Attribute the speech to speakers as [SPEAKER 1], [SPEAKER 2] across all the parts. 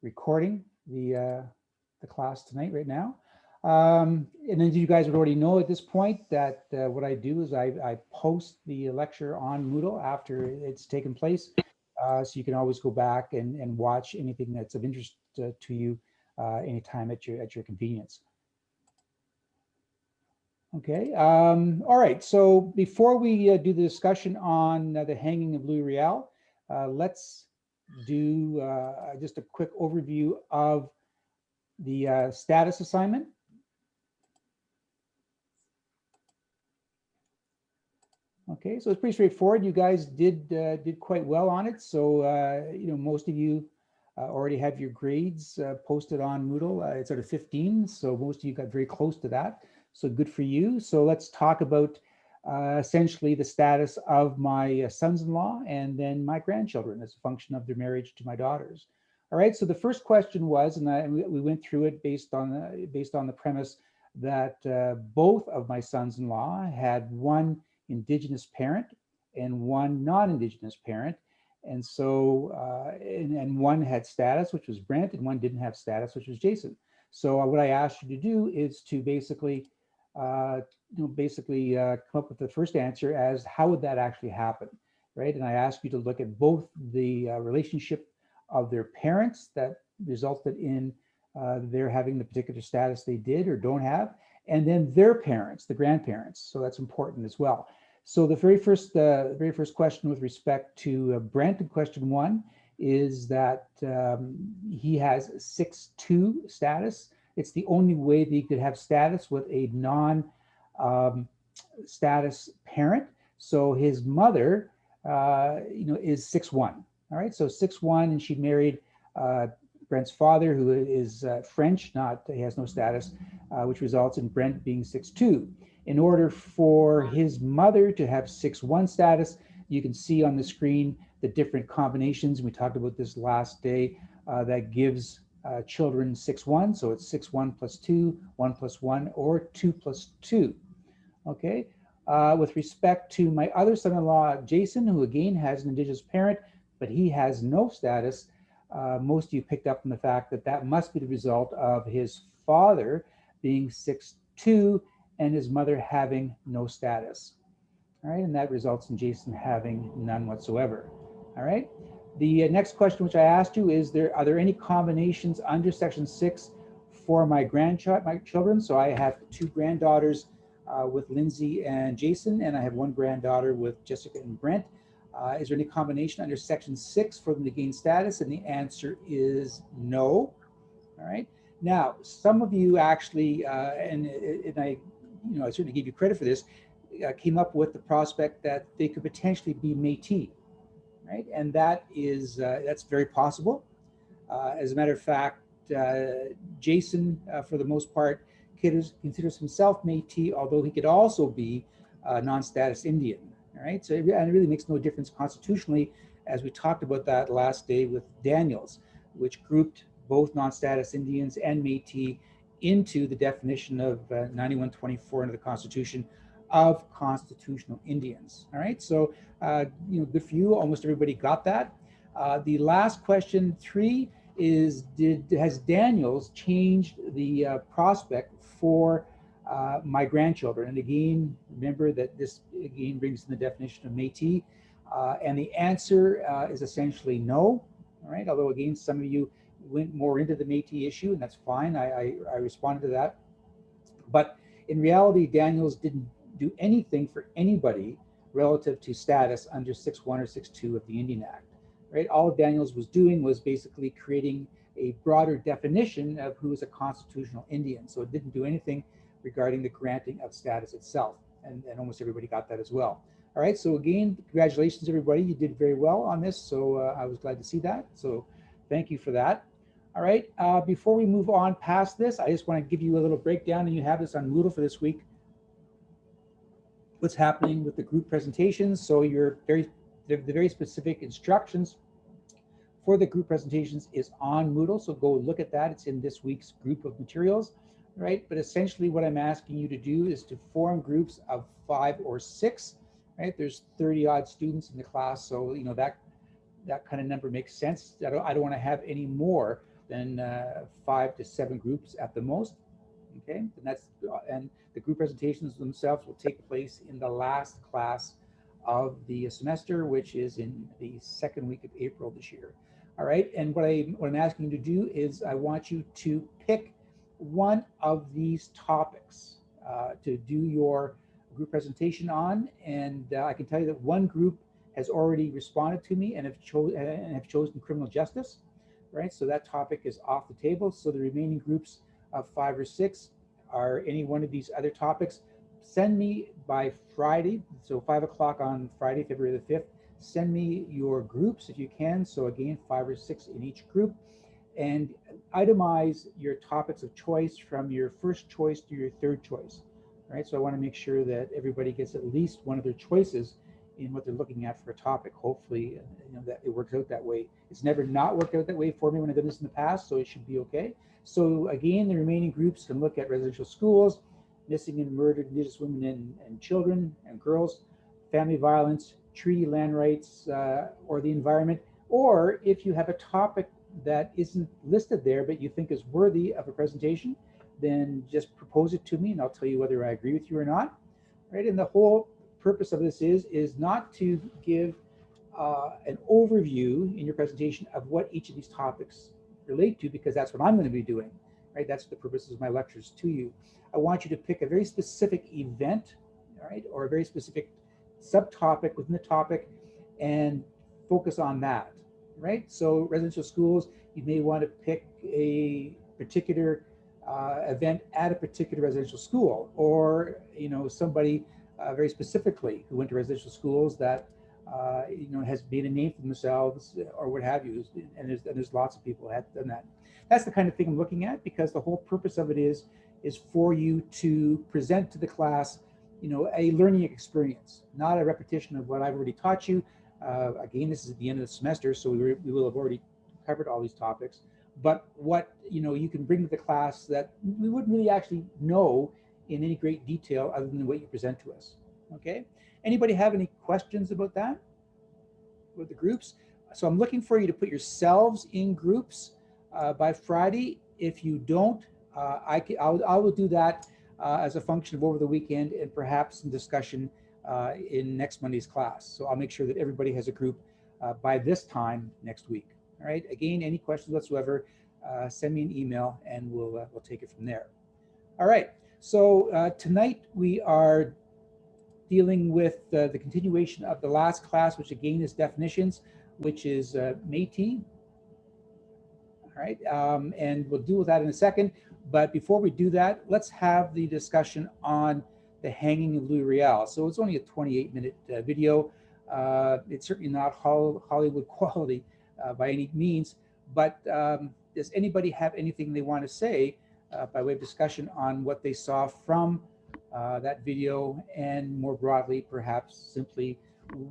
[SPEAKER 1] recording the class tonight right now. And then you guys would already know at this point that what I do is I post the lecture on Moodle after it's taken place. So you can always go back and watch anything that's of interest to you anytime at your convenience. Okay. All right. So before we do the discussion on the hanging of Louis Riel, let's do just a quick overview of the status assignment. Okay, so it's pretty straightforward. You guys did quite well on it. So most of you already have your grades posted on Moodle. It's out of 15, so most of you got very close to that. So good for you. So let's talk about essentially the status of my sons-in-law and then my grandchildren as a function of their marriage to my daughters. All right. So the first question was, and we went through it based on the premise that both of my sons-in-law had one Indigenous parent and one non-Indigenous parent. And so, and one had status, which was Brent, and one didn't have status, which was Jason. So what I asked you to do is to basically, come up with the first answer as how would that actually happen, right? And I asked you to look at both the relationship of their parents that resulted in their having the particular status they did or don't have, and then their parents, the grandparents. So that's important as well. So the very first question with respect to Brent in question one is that he has 6-2 status. It's the only way that he could have status with a non-status parent. So his mother, is 6-1. All right, so 6-1, and she married Brent's father, who is French, he has no status, which results in Brent being 6-2. In order for his mother to have 6-1 status, you can see on the screen the different combinations. We talked about this last day that gives children 6-1. So it's 6-1 plus 2, 1 plus 1, or 2 plus 2. Okay. With respect to my other son-in-law, Jason, who again has an Indigenous parent, but he has no status, most of you picked up on the fact that that must be the result of his father being 6-2 and his mother having no status. All right, and that results in Jason having none whatsoever. All right. The next question which I asked you is, are there any combinations under section 6 for my children? So I have 2 granddaughters with Lindsay and Jason, and I have 1 granddaughter with Jessica and Brent. Is there any combination under section 6 for them to gain status? And the answer is no. All right. Now, some of you actually, and I certainly give you credit for this, came up with the prospect that they could potentially be Métis, right? And that is that's very possible. As a matter of fact, Jason, for the most part, considers himself Métis, although he could also be non-status Indian. All right, so and it really makes no difference constitutionally, as we talked about that last day with Daniels, which grouped both non-status Indians and Métis into the definition of 9124 under the Constitution of constitutional Indians. All right, so good for you. Almost everybody got that. The last question 3 is: has Daniels changed the prospect for my grandchildren? And again, remember that this again brings in the definition of Métis, and the answer is essentially no. All right, although again, some of you went more into the Métis issue, and that's fine. I responded to that. But in reality, Daniels didn't do anything for anybody relative to status under 6-1 or 6-2 of the Indian Act. Right? All Daniels was doing was basically creating a broader definition of who is a constitutional Indian. So it didn't do anything regarding the granting of status itself. And almost everybody got that as well. All right, so again, congratulations, everybody. You did very well on this, so I was glad to see that. So thank you for that. All right, before we move on past this, I just want to give you a little breakdown, and you have this on Moodle for this week. What's happening with the group presentations. So the very specific instructions for the group presentations is on Moodle. So go look at that. It's in this week's group of materials, right? But essentially what I'm asking you to do is to form groups of 5 or 6, right? There's 30 odd students in the class. So, that kind of number makes sense. I don't want to have any more than 5 to 7 groups at the most. Okay, and the group presentations themselves will take place in the last class of the semester, which is in the second week of April this year. All right, and what I'm asking you to do is I want you to pick one of these topics to do your group presentation on, and I can tell you that one group has already responded to me and have chosen criminal justice. Right, so that topic is off the table. So the remaining groups of 5 or 6 are any one of these other topics. Send me by Friday, so 5 o'clock on Friday, February the 5th. Send me your groups if you can. So again, 5 or 6 in each group, and itemize your topics of choice from your first choice to your third choice. Right, so I want to make sure that everybody gets at least one of their choices in what they're looking at for a topic. Hopefully, that it works out that way. It's never not worked out that way for me when I've done this in the past, so it should be okay. So again, the remaining groups can look at residential schools, missing and murdered Indigenous women and children and girls, family violence, treaty land rights, or the environment. Or if you have a topic that isn't listed there but you think is worthy of a presentation, then just propose it to me and I'll tell you whether I agree with you or not. Right, and the whole purpose of this is not to give an overview in your presentation of what each of these topics relate to, because that's what I'm going to be doing. Right, that's the purpose of my lectures to you. I want you to pick a very specific event, all right, or a very specific subtopic within the topic and focus on that. Right, so residential schools, you may want to pick a particular event at a particular residential school, or somebody very specifically who went to residential schools that has made a name for themselves or what have you. And there's lots of people who have done that. That's the kind of thing I'm looking at, because the whole purpose of it is for you to present to the class, a learning experience, not a repetition of what I've already taught you. Again, this is at the end of the semester, so we will have already covered all these topics. But what you can bring to the class that we wouldn't really actually know in any great detail other than what you present to us. Okay. Anybody have any questions about that? With the groups? So I'm looking for you to put yourselves in groups by Friday. If you don't, I will do that as a function of over the weekend and perhaps some discussion in next Monday's class. So I'll make sure that everybody has a group by this time next week. All right. Again, any questions whatsoever, send me an email and we'll take it from there. All right. So tonight we are dealing with the continuation of the last class, which again is definitions, which is Métis. All right. And we'll deal with that in a second. But before we do that, let's have the discussion on the hanging of Louis Riel. So it's only a 28-minute video. It's certainly not Hollywood quality by any means, but does anybody have anything they want to say by way of discussion on what they saw from that video, and more broadly, perhaps simply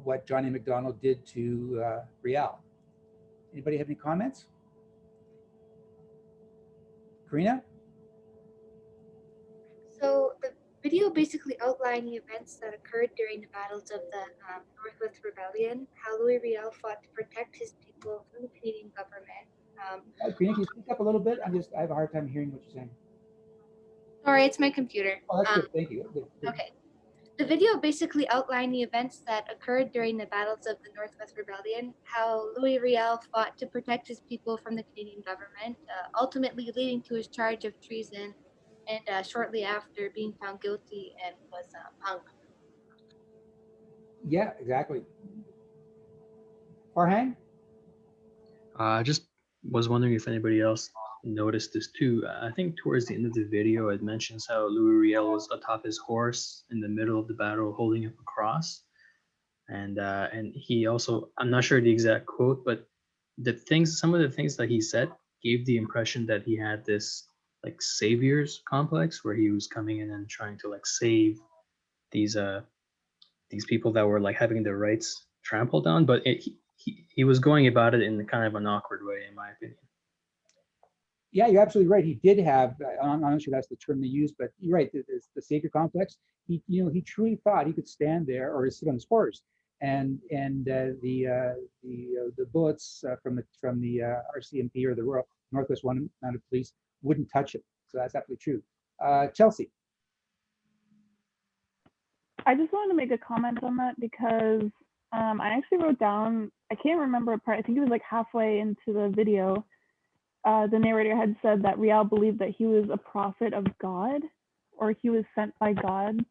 [SPEAKER 1] what Johnny McDonald did to Riel? Anybody have any comments? Karina?
[SPEAKER 2] So the video basically outlined the events that occurred during the battles of the Northwest Rebellion, how Louis Riel fought to protect his people from the Canadian government.
[SPEAKER 1] Karina, can you speak up a little bit? I have a hard time hearing what you're saying.
[SPEAKER 2] Sorry, it's my computer.
[SPEAKER 1] Oh, that's good. Thank you. Good.
[SPEAKER 2] Okay. The video basically outlined the events that occurred during the battles of the Northwest Rebellion, how Louis Riel fought to protect his people from the Canadian government, ultimately leading to his charge of treason, and shortly after being found guilty and was hung.
[SPEAKER 1] Yeah, exactly. Farhang?
[SPEAKER 3] I just was wondering if anybody else noticed this too. I think towards the end of the video, it mentions how Louis Riel was atop his horse in the middle of the battle, holding up a cross, and he also, I'm not sure the exact quote, but some of the things that he said gave the impression that he had this like savior's complex, where he was coming in and trying to like save these people that were like having their rights trampled on, but he was going about it in kind of an awkward way, in my opinion.
[SPEAKER 1] Yeah, you're absolutely right. He did have, I'm not sure that's the term they use, but you're right, the savior complex. He truly thought he could stand there or sit on his horse the bullets from the RCMP or the Royal Northwest Mounted Police wouldn't touch him. So that's absolutely true. Chelsea.
[SPEAKER 4] I just wanted to make a comment on that because I actually wrote down, I can't remember a part, I think it was like halfway into the video, the narrator had said that Riel believed that he was a prophet of God, or he was sent by God.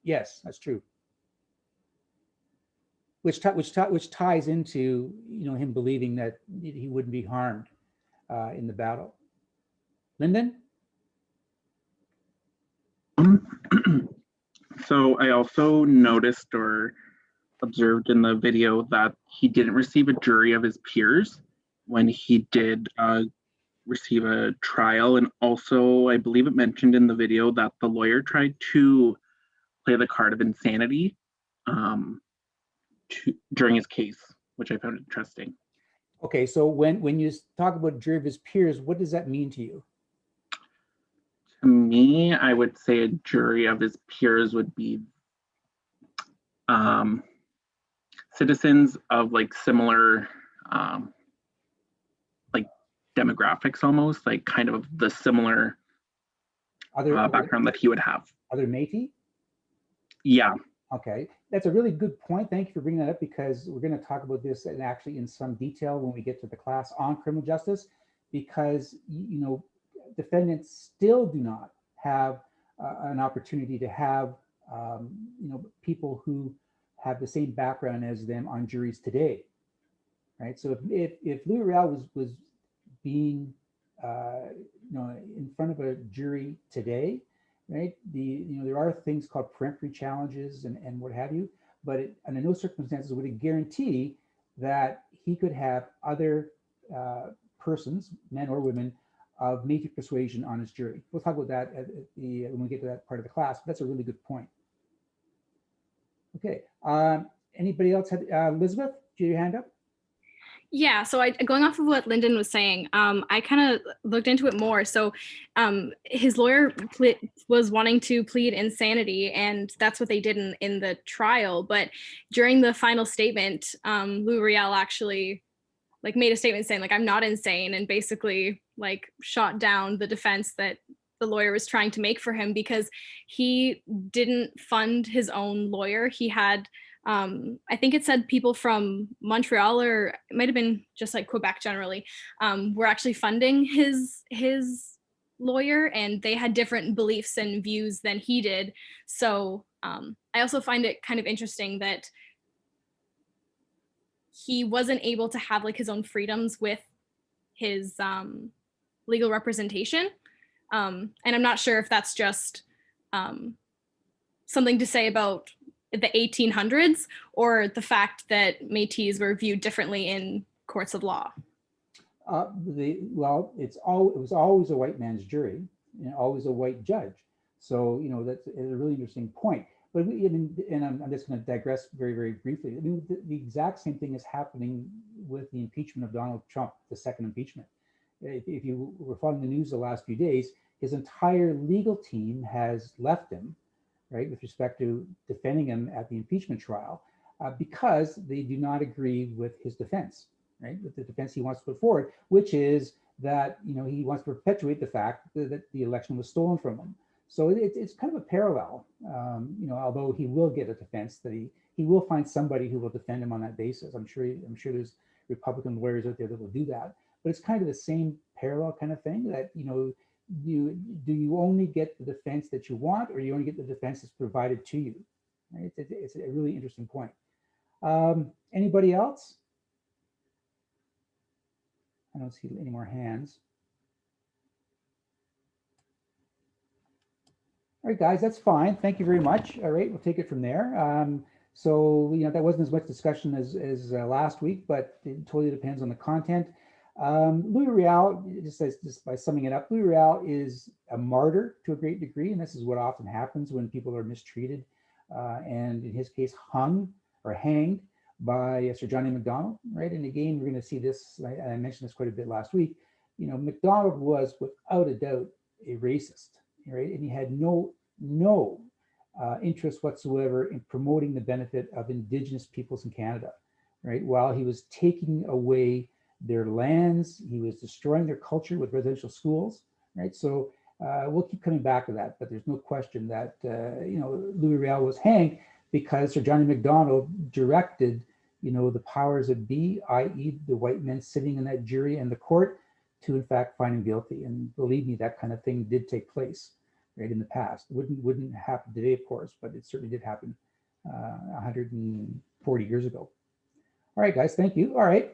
[SPEAKER 1] Yes, that's true. Which ties into him believing that he wouldn't be harmed in the battle. Lyndon?
[SPEAKER 5] So I also noticed or observed in the video that he didn't receive a jury of his peers when he did receive a trial. And also, I believe it mentioned in the video that the lawyer tried to play the card of insanity during his case, which I found interesting.
[SPEAKER 1] Okay, so when you talk about jury of his peers, what does that mean to you?
[SPEAKER 5] To me, I would say a jury of his peers would be citizens of like similar like demographics, almost like kind of the similar background that he would have.
[SPEAKER 1] Other Métis?
[SPEAKER 5] Yeah.
[SPEAKER 1] Okay, that's a really good point. Thank you for bringing that up, because we're going to talk about this and actually in some detail when we get to the class on criminal justice, because defendants still do not have an opportunity to have people who have the same background as them on juries today, right? So if Louis Riel was being in front of a jury today, right? There are things called peremptory challenges and what have you, but under no circumstances would it guarantee that he could have other persons, men or women, of Métis persuasion on his jury. We'll talk about that when we get to that part of the class. But that's a really good point. Okay. Anybody else have Elizabeth? Do you have your hand up?
[SPEAKER 6] Yeah, so going off of what Lyndon was saying, I kind of looked into it more. So his lawyer was wanting to plead insanity, and that's what they did in the trial. But during the final statement, Louis Riel actually made a statement saying I'm not insane, and basically shot down the defense that the lawyer was trying to make for him, because he didn't fund his own lawyer. He had I think it said people from Montreal, or it might have been just Quebec generally, were actually funding his lawyer, and they had different beliefs and views than he did. So I also find it kind of interesting that he wasn't able to have his own freedoms with his legal representation. And I'm not sure if that's just something to say about the 1800s, or the fact that Métis were viewed differently in courts of law.
[SPEAKER 1] It was always a white man's jury and always a white judge. So that's a really interesting point. But I'm just going to digress very, very briefly. I mean, the exact same thing is happening with the impeachment of Donald Trump, the second impeachment. If you were following the news the last few days, his entire legal team has left him, right, with respect to defending him at the impeachment trial, because they do not agree with his defense, right, with the defense he wants to put forward, which is that he wants to perpetuate the fact that the election was stolen from him. So it's kind of a parallel, although he will get a defense, that he will find somebody who will defend him on that basis. I'm sure there's Republican lawyers out there that will do that, but it's kind of the same parallel kind of thing, that you only get the defense that you want, or you only get the defense that's provided to you, right? It's a really interesting point. Anybody else? I don't see any more hands. All right, guys, that's fine. Thank you very much. All right, we'll take it from there. So that wasn't as much discussion as last week, but it totally depends on the content. Louis Riel, just by summing it up, Louis Riel is a martyr to a great degree, and this is what often happens when people are mistreated, and in his case, hung or hanged by Sir John A. Macdonald, right? And again, we're going to see this. I mentioned this quite a bit last week. Macdonald was without a doubt a racist, right? And he had no interest whatsoever in promoting the benefit of Indigenous peoples in Canada, right? While he was taking away their lands, he was destroying their culture with residential schools, right? So we'll keep coming back to that, but there's no question that, Louis Riel was hanged because Sir Johnny Macdonald directed, the powers that be, i.e. the white men sitting in that jury and the court, to in fact find him guilty. And believe me, that kind of thing did take place, right, in the past. It wouldn't happen today, of course, but it certainly did happen 140 years ago. All right, guys, thank you. All right.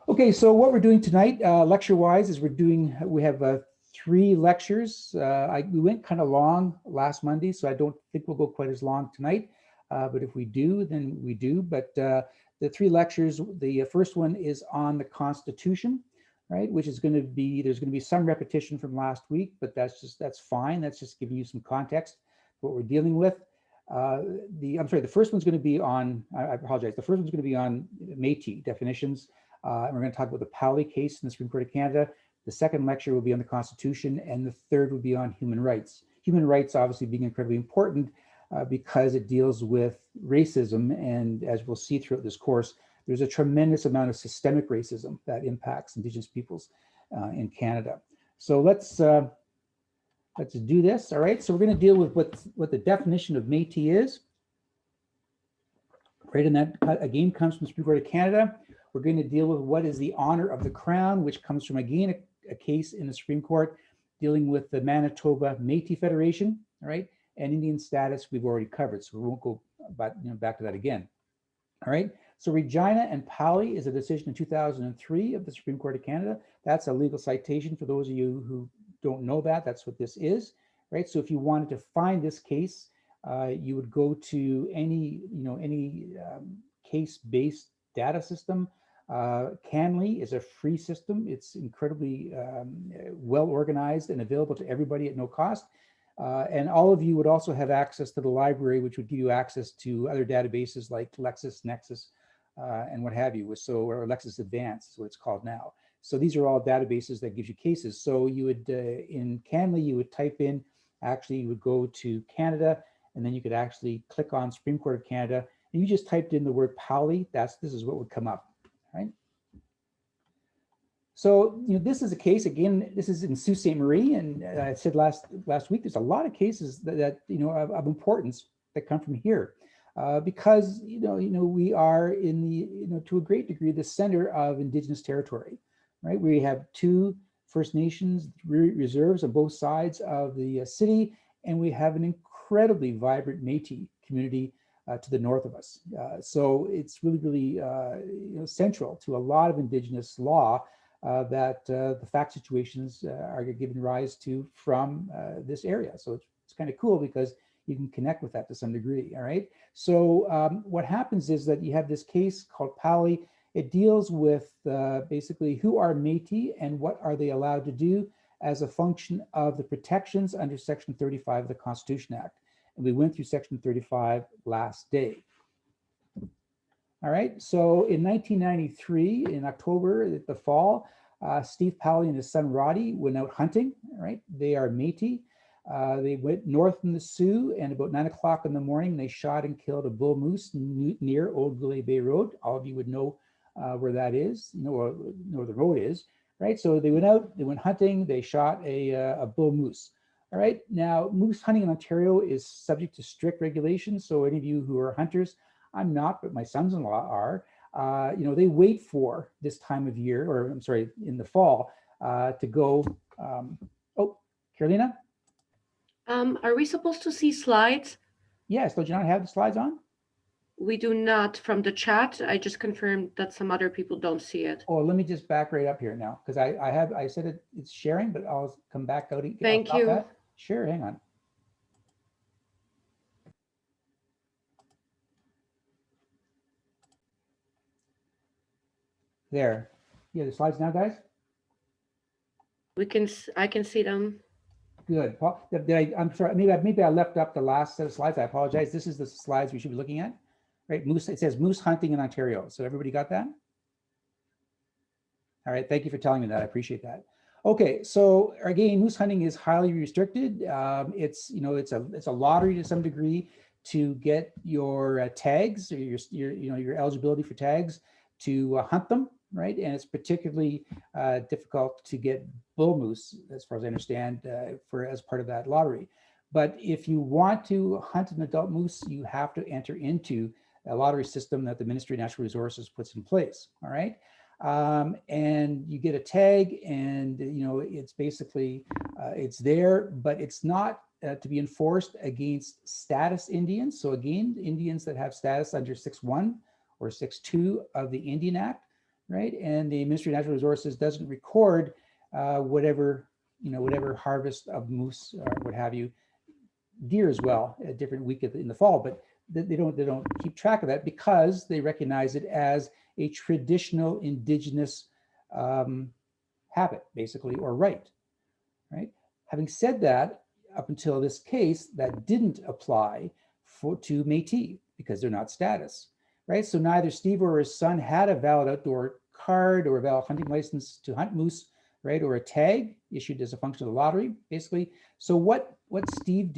[SPEAKER 1] Okay, so what we're doing tonight, lecture-wise, is we have 3 lectures. We went kind of long last Monday, so I don't think we'll go quite as long tonight. But if we do, then we do. But the 3 lectures, the first one is on the Constitution, right? Which is going to be, there's going to be some repetition from last week, but that's fine. That's just giving you some context for what we're dealing with. The first one's going to be on, I apologize. The first one's going to be on Métis definitions. And we're going to talk about the Powley case in the Supreme Court of Canada. The second lecture will be on the Constitution, and the third will be on human rights. Human rights obviously being incredibly important because it deals with racism, and as we'll see throughout this course, there's a tremendous amount of systemic racism that impacts Indigenous peoples in Canada. So let's do this. All right. So we're going to deal with what the definition of Métis is. Right, and that again comes from the Supreme Court of Canada. We're going to deal with what is the honor of the Crown, which comes from again a case in the Supreme Court dealing with the Manitoba Métis Federation. All right, and Indian status we've already covered, so we won't go back to that again. All right. So Regina and Powley is a decision in 2003 of the Supreme Court of Canada. That's a legal citation for those of you who don't know that. That's what this is, right? So if you wanted to find this case, you would go to any case-based data system. Canly is a free system. It's incredibly well organized and available to everybody at no cost. And all of you would also have access to the library, which would give you access to other databases like LexisNexis and what have you. Or Lexis Advanced is what it's called now. So these are all databases that gives you cases. So you would, in Canly, you would type in, actually you would go to Canada, and then you could actually click on Supreme Court of Canada, and you just typed in the word Powley. This is what would come up, right? So, this is a case, again, this is in Sault Ste. Marie, and I said last week, there's a lot of cases that of importance that come from here, because, we are in the, to a great degree, the center of Indigenous territory, right? We have 2 First Nations reserves on both sides of the city, and we have an incredibly vibrant Métis community to the north of us. So it's really, central to a lot of Indigenous law that the fact situations are giving rise to from this area. So it's kind of cool because you can connect with that to some degree, all right? So what happens is that you have this case called Powley. It deals with basically who are Métis and what are they allowed to do as a function of the protections under Section 35 of the Constitution Act. And we went through Section 35 last day. All right, so in 1993, in October, the fall, Steve Powley and his son Roddy went out hunting, right? They are Métis. They went north from the Sioux, and about 9 o'clock in the morning, they shot and killed a bull moose near Old Goulet Bay Road. All of you would know where that is, or where the road is, right? So they went out, they went hunting, they shot a bull moose. All right, now moose hunting in Ontario is subject to strict regulations. So any of you who are hunters, I'm not, but my sons-in-law are, they wait for this time of year, or I'm sorry, in the fall, to go, oh, Carolina?
[SPEAKER 7] Are we supposed to see slides?
[SPEAKER 1] Yes, don't you not have the slides on?
[SPEAKER 7] We do not from the chat. I just confirmed that some other people don't see it.
[SPEAKER 1] Oh, let me just back right up here now, because I said it's sharing, but I'll come back out.
[SPEAKER 7] Thank you.
[SPEAKER 1] That. Sure, hang on. There. Yeah, the slides now, guys?
[SPEAKER 7] I can see them.
[SPEAKER 1] Good. Paul, I'm sorry, maybe I left up the last set of slides. I apologize. This is the slides we should be looking at. Right, moose, it says moose hunting in Ontario. So everybody got that? All right, thank you for telling me that. I appreciate that. Okay, so again, moose hunting is highly restricted. It's a lottery to some degree. to get your tags or your eligibility for tags to hunt them, right? And it's particularly difficult to get bull moose, as far as I understand, as part of that lottery. But if you want to hunt an adult moose, you have to enter into a lottery system that the Ministry of Natural Resources puts in place. All right. And you get a tag, and it's basically it's there, but it's not to be enforced against status Indians. So again, Indians that have status under 6.1 or 6.2 of the Indian Act, right? And the Ministry of Natural Resources doesn't record whatever harvest of moose or what have you, deer as well, a different week in the fall, but they don't keep track of that because they recognize it as a traditional indigenous habit, basically, or right. Having said that, up until this case, that didn't apply to Métis because they're not status, right? So neither Steve or his son had a valid outdoor card or a valid hunting license to hunt moose, right? Or a tag issued as a function of the lottery, basically. So what Steve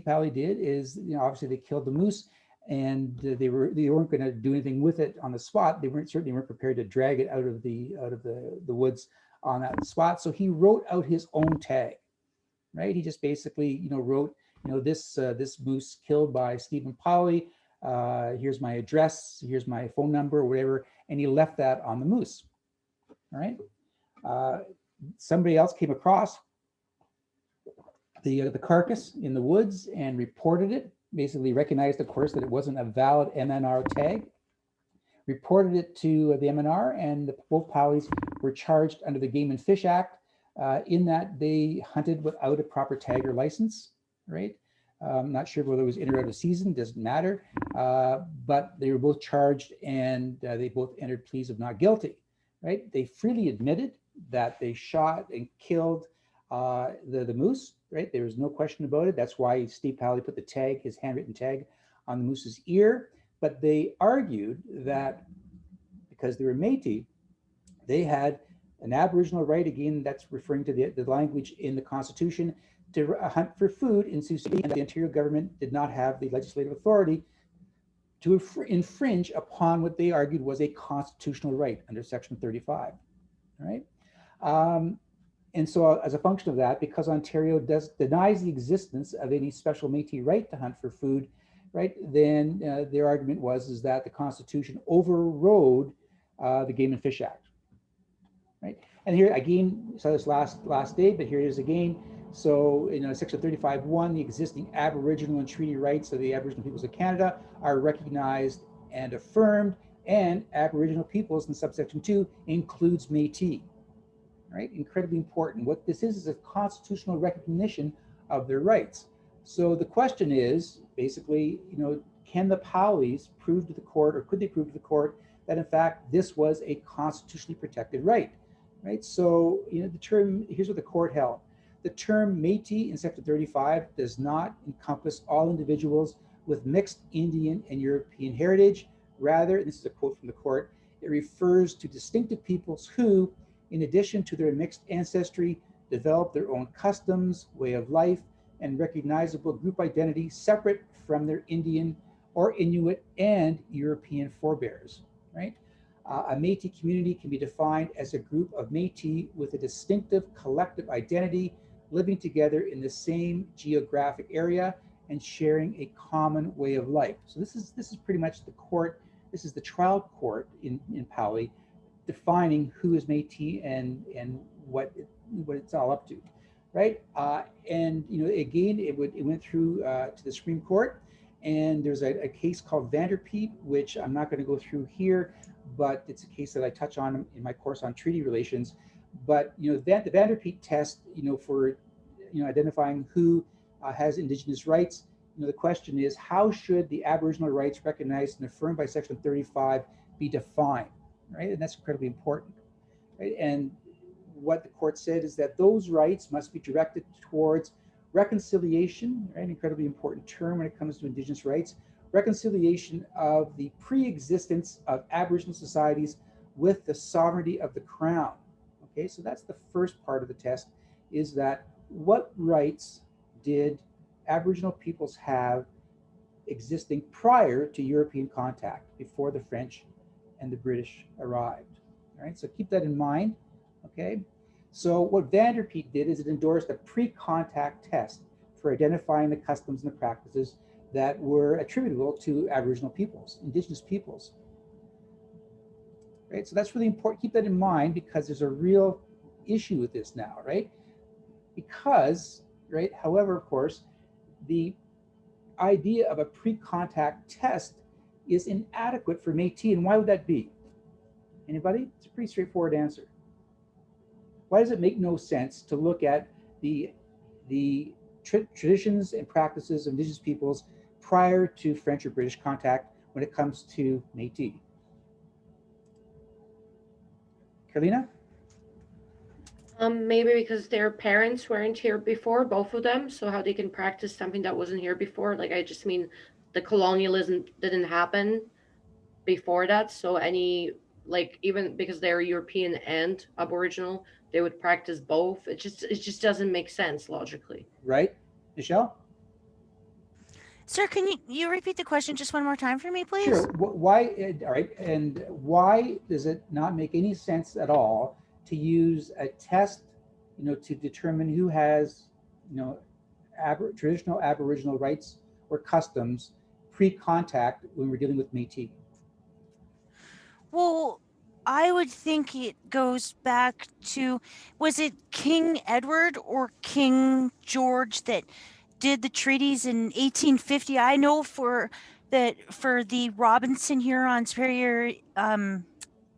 [SPEAKER 1] Pally did is, obviously they killed the moose, and they weren't going to do anything with it on the spot. They certainly weren't prepared to drag it out of the woods on that spot. So he wrote out his own tag, right? He just basically wrote, this moose killed by Stephen Pally. Here's my address. Here's my phone number, or whatever, and he left that on the moose. All right. Somebody else came across the carcass in the woods and reported it, basically recognized, of course, that it wasn't a valid MNR tag, reported it to the MNR, and both Pallies were charged under the Game and Fish Act in that they hunted without a proper tag or license, right? I'm not sure whether it was in or out of season, doesn't matter, but they were both charged, and they both entered pleas of not guilty, right? They freely admitted that they shot and killed the moose, right? There was no question about it. That's why Steve Pally put the tag, his handwritten tag, on the moose's ear. But they argued that because they were Métis, they had an Aboriginal right, again, that's referring to the language in the Constitution, to hunt for food in Sioux City, and the Ontario government did not have the legislative authority to infringe upon what they argued was a constitutional right under Section 35, all right? And so as a function of that, because Ontario denies the existence of any special Métis right to hunt for food, right, then their argument is that the Constitution overrode the Game and Fish Act, right? And here again, we saw this last day, but here it is again. So in Section 35.1, the existing Aboriginal and treaty rights of the Aboriginal peoples of Canada are recognized and affirmed, and Aboriginal peoples in subsection 2 includes Métis. Right? Incredibly important. What this is a constitutional recognition of their rights. So the question is basically, can the Pallies prove to the court, or could they prove to the court, that in fact this was a constitutionally protected right? Right. So the term, here's what the court held: the term Métis in Section 35 does not encompass all individuals with mixed Indian and European heritage. Rather, and this is a quote from the court, it refers to distinctive peoples who, in addition to their mixed ancestry, develop their own customs, way of life, and recognizable group identity separate from their Indian or Inuit and European forebears, right? A Métis community can be defined as a group of Métis with a distinctive collective identity, living together in the same geographic area and sharing a common way of life. So this is pretty much the court, this is the trial court in Pally, defining who is Métis and what it's all up to, right? And again, it went through to the Supreme Court, and there's a case called Vanderpeet, which I'm not going to go through here, but it's a case that I touch on in my course on treaty relations. But the Vanderpeet test, for identifying who has Indigenous rights, the question is, how should the Aboriginal rights recognized and affirmed by Section 35 be defined? Right, and that's incredibly important. Right, and what the court said is that those rights must be directed towards reconciliation, right, an incredibly important term when it comes to Indigenous rights, reconciliation of the pre-existence of Aboriginal societies with the sovereignty of the Crown. Okay, so that's the first part of the test, is that what rights did Aboriginal peoples have existing prior to European contact, before the French and the British arrived. All right, so keep that in mind, okay? So what Vanderpeet did is it endorsed a pre-contact test for identifying the customs and the practices that were attributable to Aboriginal peoples, Indigenous peoples. Right, so that's really important. Keep that in mind, because there's a real issue with this now, right? Because, right, however, of course, the idea of a pre-contact test is inadequate for Métis, and why would that be? Anybody? It's a pretty straightforward answer. Why does it make no sense to look at the traditions and practices of Indigenous peoples prior to French or British contact when it comes to Métis? Carolina?
[SPEAKER 7] Maybe because their parents weren't here before, both of them, so how they can practice something that wasn't here before. Like, I just mean the colonialism didn't happen before that, so any, like, even because they're European and Aboriginal, they would practice both. It just doesn't make sense logically.
[SPEAKER 1] Right? Michelle?
[SPEAKER 8] Sir, can you repeat the question just one more time for me, please?
[SPEAKER 1] Sure. Why, all right, and why does it not make any sense at all to use a test, to determine who has, traditional Aboriginal rights or customs pre-contact when we're dealing with Métis?
[SPEAKER 8] Well, I would think it goes back to, was it King Edward or King George that did the treaties in 1850? I know for the Robinson Huron Superior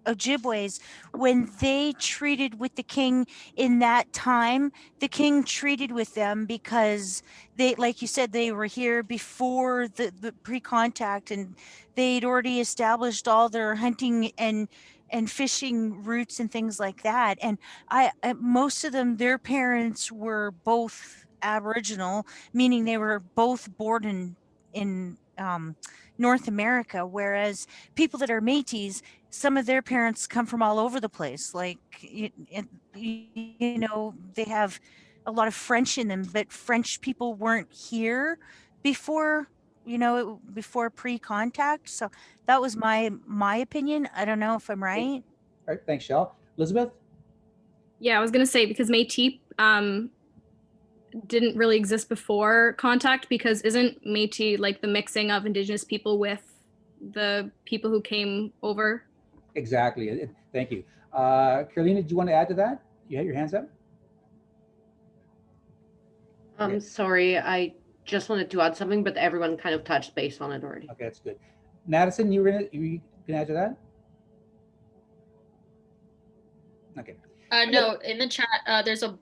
[SPEAKER 8] Ojibways, when they treated with the king in that time, the king treated with them because they, like you said, they were here before the pre-contact, and they'd already established all their hunting and fishing routes and things like that. And most of them, their parents were both Aboriginal, meaning they were both born in North America, whereas people that are Métis, some of their parents come from all over the place. Like, they have a lot of French in them, but French people weren't here before, before pre-contact. So that was my opinion. I don't know if I'm right.
[SPEAKER 1] All right, thanks, Shell. Elizabeth?
[SPEAKER 6] Yeah, I was gonna say, because Métis didn't really exist before contact, because isn't Métis like the mixing of Indigenous people with the people who came over?
[SPEAKER 1] Exactly. Thank you. Carolina, do you want to add to that? You had your hands up?
[SPEAKER 7] I'm sorry, I just wanted to add something, but everyone kind of touched base on it already.
[SPEAKER 1] Okay, that's good. Madison, you gonna add to that? Okay.
[SPEAKER 9] No, in the chat, there's a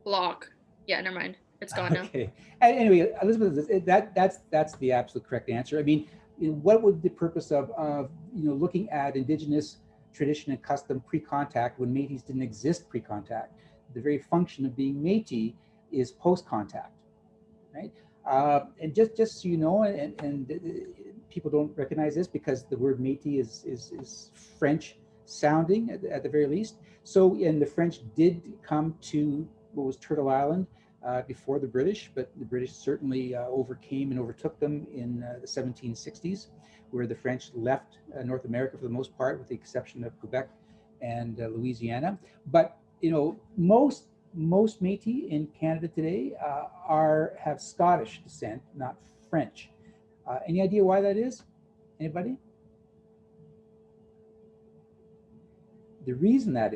[SPEAKER 9] block. Yeah, never mind. It's gone now.
[SPEAKER 1] Okay. Anyway, Elizabeth, that's the absolute correct answer. I mean, what would the purpose of looking at Indigenous tradition and custom pre-contact when Métis didn't exist pre-contact? The very function of being Métis is post-contact, right? And just so you know, and people don't recognize this because the word Métis is French sounding at the very least. So, and the French did come to what was Turtle Island before the British, but the British certainly overcame and overtook them in the 1760s, where the French left North America for the most part, with the exception of Quebec and Louisiana. But most Métis in Canada today have Scottish descent, not French. Any idea why that is? Anybody? The reason that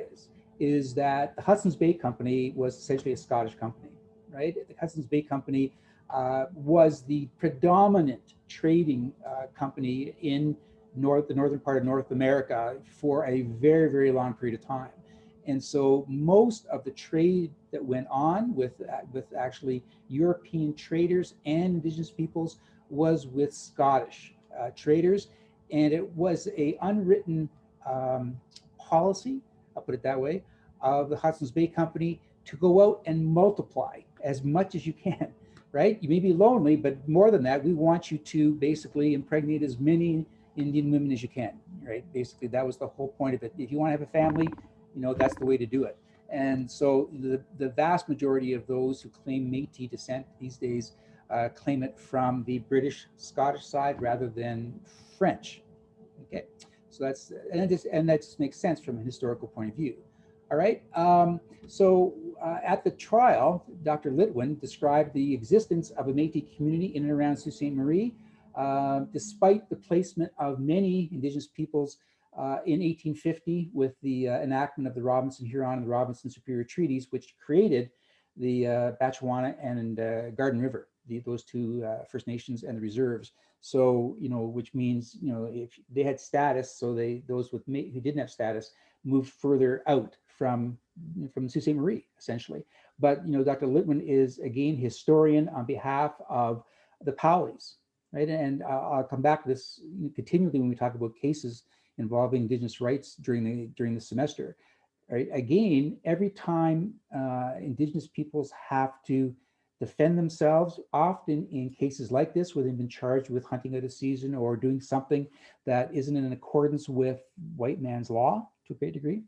[SPEAKER 1] is that the Hudson's Bay Company was essentially a Scottish company, right? The Hudson's Bay Company was the predominant trading company in the northern part of North America for a very, very long period of time. And so most of the trade that went on with actually European traders and Indigenous peoples was with Scottish traders. And it was a unwritten policy, I'll put it that way, of the Hudson's Bay Company to go out and multiply as much as you can, right? You may be lonely, but more than that, we want you to basically impregnate as many Indian women as you can, right? Basically, that was the whole point of it. If you want to have a family, that's the way to do it. And so the vast majority of those who claim Métis descent these days claim it from the British Scottish side rather than French. Okay, so that's, and that just makes sense from a historical point of view. All right, at the trial, Dr. Litwin described the existence of a Métis community in and around Sault Ste. Marie, despite the placement of many Indigenous peoples in 1850 with the enactment of the Robinson-Huron and the Robinson-Superior treaties, which created the Batchewana and Garden River, those two First Nations and the reserves. So, which means, if they had status, so those who didn't have status moved further out from Sault Ste. Marie, essentially. But, Dr. Litwin is, again, historian on behalf of the Powleys, right? And I'll come back to this continually when we talk about cases involving Indigenous rights during the semester. Right? Again, every time Indigenous peoples have to defend themselves, often in cases like this where they've been charged with hunting out of season or doing something that isn't in accordance with white man's law to a great degree,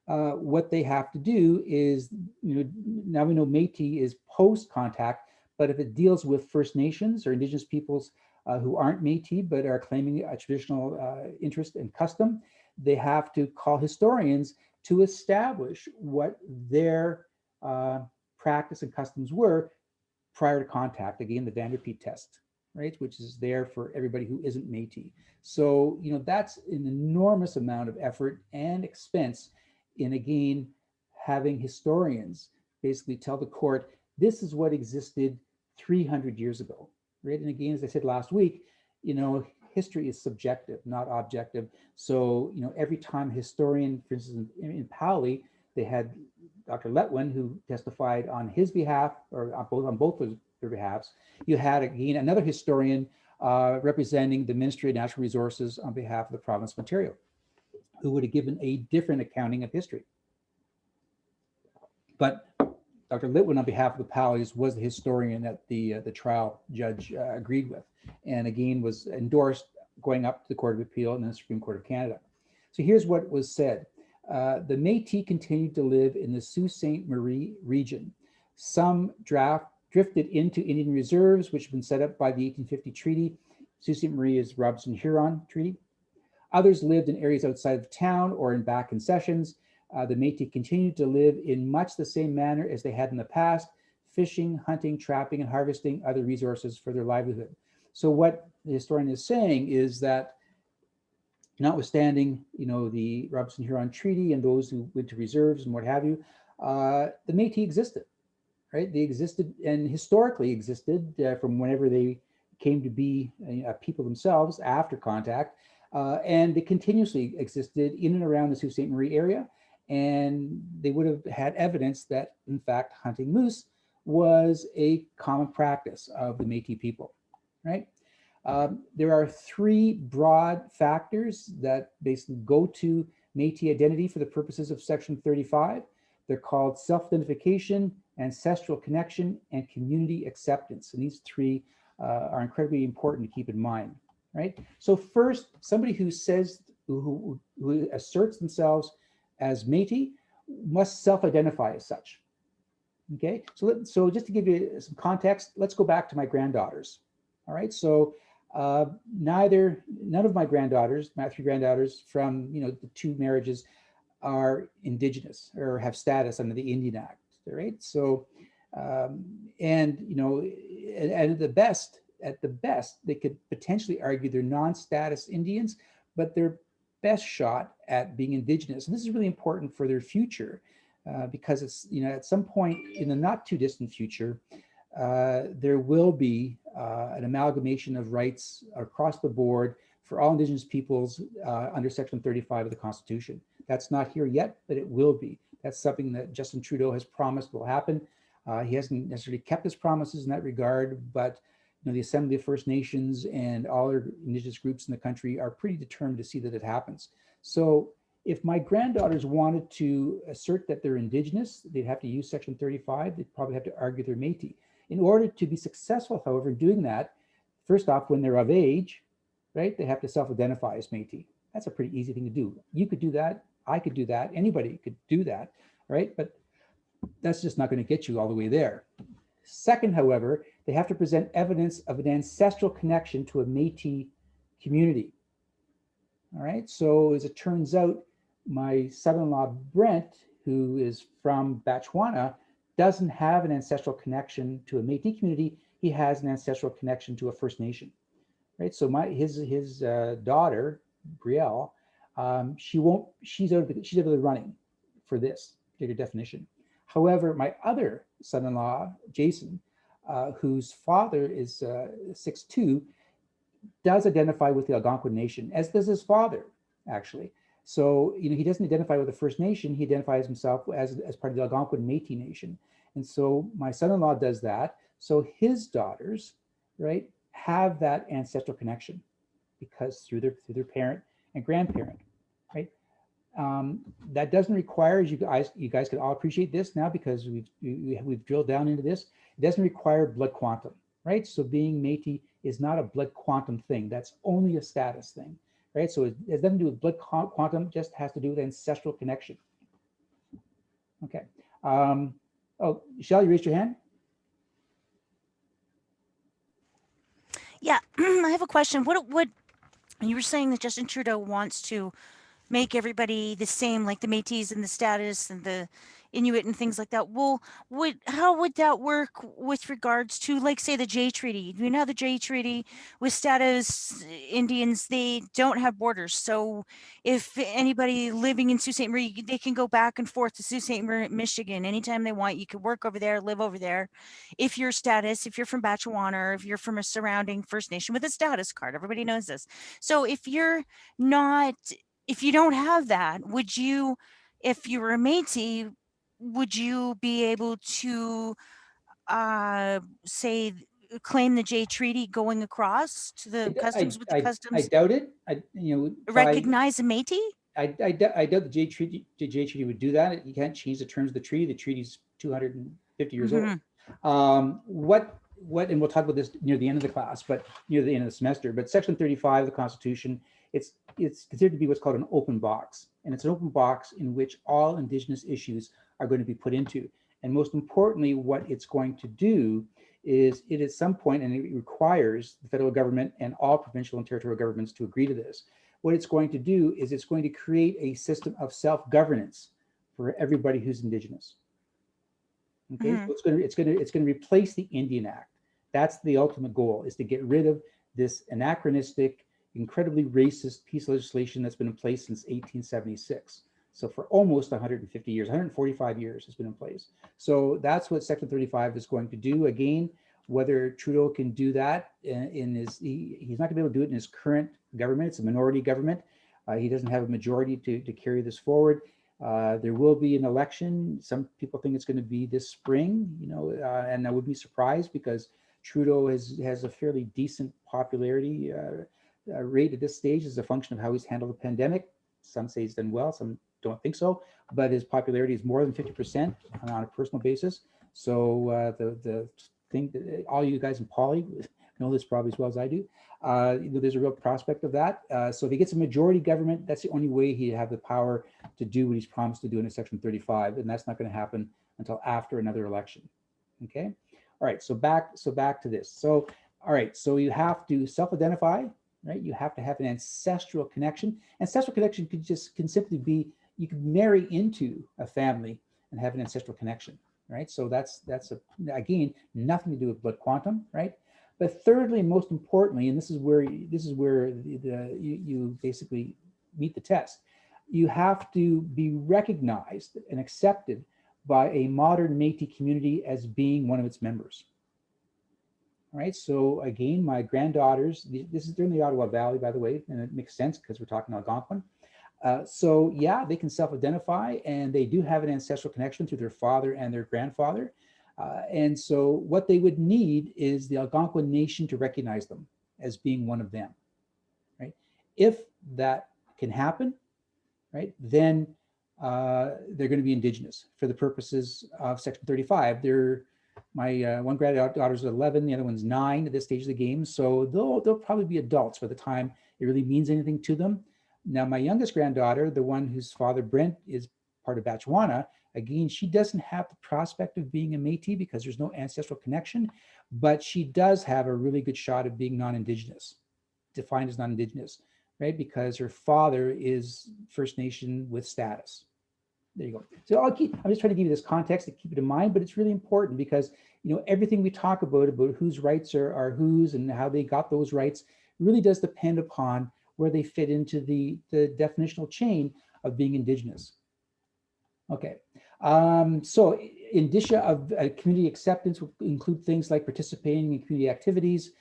[SPEAKER 1] what they have to do is, now we know Métis is post-contact, but if it deals with First Nations or Indigenous peoples who aren't Métis but are claiming a traditional interest and custom, they have to call historians to establish what their practice and customs were prior to contact. Again, the Vanderpeet test, right, which is there for everybody who isn't Métis. So, that's an enormous amount of effort and expense in, again, having historians basically tell the court, this is what existed 300 years ago, right? And again, as I said last week, history is subjective, not objective. So, every time a historian, for instance, in Powley, they had Dr. Letwin, who testified on his behalf, or on both of their behalves. You had, again, another historian representing the Ministry of Natural Resources on behalf of the province of Ontario, who would have given a different accounting of history. But Dr. Litwin, on behalf of the Powleys, was the historian that the trial judge agreed with, and again was endorsed going up to the Court of Appeal and then the Supreme Court of Canada. So here's what was said. The Métis continued to live in the Sault Ste. Marie region. Some drifted into Indian reserves, which had been set up by the 1850 treaty. Sault Ste. Marie is Robinson-Huron treaty. Others lived in areas outside of town or in back concessions. The Métis continued to live in much the same manner as they had in the past, fishing, hunting, trapping, and harvesting other resources for their livelihood. So what the historian is saying is that, notwithstanding, the Robinson-Huron Treaty and those who went to reserves and what have you, the Métis existed, right? They existed and historically existed from whenever they came to be a people themselves after contact, and they continuously existed in and around the Sault Ste. Marie area. And they would have had evidence that, in fact, hunting moose was a common practice of the Métis people, right? There are three broad factors that basically go to Métis identity for the purposes of Section 35. They're called self-identification, ancestral connection, and community acceptance. And these three are incredibly important to keep in mind, right? So first, somebody who says, who asserts themselves as Métis must self-identify as such. Okay, so just to give you some context, let's go back to my granddaughters. All right, so none of my granddaughters, my three granddaughters from the two marriages, are Indigenous or have status under the Indian Act. All right, so and at the best, they could potentially argue they're non-status Indians, but they're best shot at being Indigenous. And this is really important for their future because it's, at some point in the not too distant future, there will be an amalgamation of rights across the board for all Indigenous peoples under Section 35 of the Constitution. That's not here yet, but it will be. That's something that Justin Trudeau has promised will happen. He hasn't necessarily kept his promises in that regard, but the Assembly of First Nations and all other Indigenous groups in the country are pretty determined to see that it happens. So if my granddaughters wanted to assert that they're Indigenous, they'd have to use Section 35. They'd probably have to argue they're Métis. In order to be successful, however, in doing that, first off, when they're of age, right, they have to self-identify as Métis. That's a pretty easy thing to do. You could do that. I could do that. Anybody could do that, right? But that's just not going to get you all the way there. Second, however, they have to present evidence of an ancestral connection to a Métis community. All right, so as it turns out, my son-in-law Brent, who is from Botswana, doesn't have an ancestral connection to a Métis community. He has an ancestral connection to a First Nation, right? So his daughter, Brielle, she's out of the running for this particular definition. However, my other son-in-law, Jason, whose father is 6'2", does identify with the Algonquin Nation, as does his father, actually. So, he doesn't identify with the First Nation. He identifies himself as part of the Algonquin Métis Nation. And so my son-in-law does that. So his daughters, right, have that ancestral connection because through their parent and grandparent, right? That doesn't require, as you guys can all appreciate this now because we've drilled down into this. It doesn't require blood quantum, right? So being Métis is not a blood quantum thing. That's only a status thing, right? So it has nothing to do with blood quantum, just has to do with ancestral connection. Okay. Oh, Michelle, you raised your hand?
[SPEAKER 8] Yeah, I have a question. What you were saying that Justin Trudeau wants to make everybody the same, like the Métis and the status and the Inuit and things like that. Well, how would that work with regards to, like, say, the Jay Treaty? You know, the Jay Treaty with status Indians, they don't have borders. So if anybody living in Sault Ste. Marie, they can go back and forth to Sault Ste. Marie, Michigan, anytime they want. You can work over there, live over there. If you're from Botswana, or if you're from a surrounding First Nation with a status card, everybody knows this. So if you don't have that, would you, if you were a Métis, would you be able to say claim the Jay Treaty going across to the customs with the
[SPEAKER 1] I
[SPEAKER 8] customs?
[SPEAKER 1] doubt it.
[SPEAKER 8] Recognize a Métis?
[SPEAKER 1] I doubt the Jay Treaty would do that. You can't change the terms of the treaty. The treaty's 250 years old. And we'll talk about this near the end of the class, but near the end of the semester. But Section 35 of the Constitution, it's considered to be what's called an open box, and it's an open box in which all Indigenous issues are going to be put into. And most importantly, what it's going to do is it at some point, and it requires the federal government and all provincial and territorial governments to agree to this. What it's going to do is it's going to create a system of self-governance for everybody who's Indigenous. Okay, so it's going to replace the Indian Act. That's the ultimate goal, is to get rid of this anachronistic, incredibly racist piece of legislation that's been in place since 1876. So for almost 150 years, 145 years it's been in place. So that's what Section 35 is going to do. Again, whether Trudeau can do that he's not gonna be able to do it in his current government. It's a minority government. He doesn't have a majority to carry this forward. There will be an election. Some people think it's going to be this spring, and I would be surprised because Trudeau has a fairly decent popularity rate at this stage as a function of how he's handled the pandemic. Some say he's done well, some don't think so, but his popularity is more than 50% on a personal basis. So the thing that all you guys in Poly know this probably as well as I do, there's a real prospect of that. So if he gets a majority government, that's the only way he'd have the power to do what he's promised to do in Section 35, and that's not going to happen until after another election. Okay. All right. So back to this. So all right. So you have to self-identify, right? You have to have an ancestral connection. Ancestral connection can simply be you can marry into a family and have an ancestral connection, right? So that's again nothing to do with blood quantum, right? But thirdly, and most importantly, and this is where you basically meet the test, you have to be recognized and accepted by a modern Métis community as being one of its members. All right, so again, my granddaughters, this is during the Ottawa Valley, by the way, and it makes sense because we're talking Algonquin. So yeah, they can self-identify and they do have an ancestral connection through their father and their grandfather. And so what they would need is the Algonquin Nation to recognize them as being one of them, right? If that can happen, right, then they're going to be Indigenous for the purposes of Section 35. My one granddaughter's 11, the other one's 9 at this stage of the game. So they'll probably be adults by the time it really means anything to them. Now, my youngest granddaughter, the one whose father, Brent, is part of Botswana, Again, she doesn't have the prospect of being a Métis because there's no ancestral connection, but she does have a really good shot of being non-Indigenous, defined as non-Indigenous, right? Because her father is First Nation with status. There you go. So I'm just trying to give you this context to keep it in mind, but it's really important because, you know, everything we talk about whose rights are whose and how they got those rights really does depend upon where they fit into the definitional chain of being Indigenous. Okay, so indicia of community acceptance will include things like participating in community activities,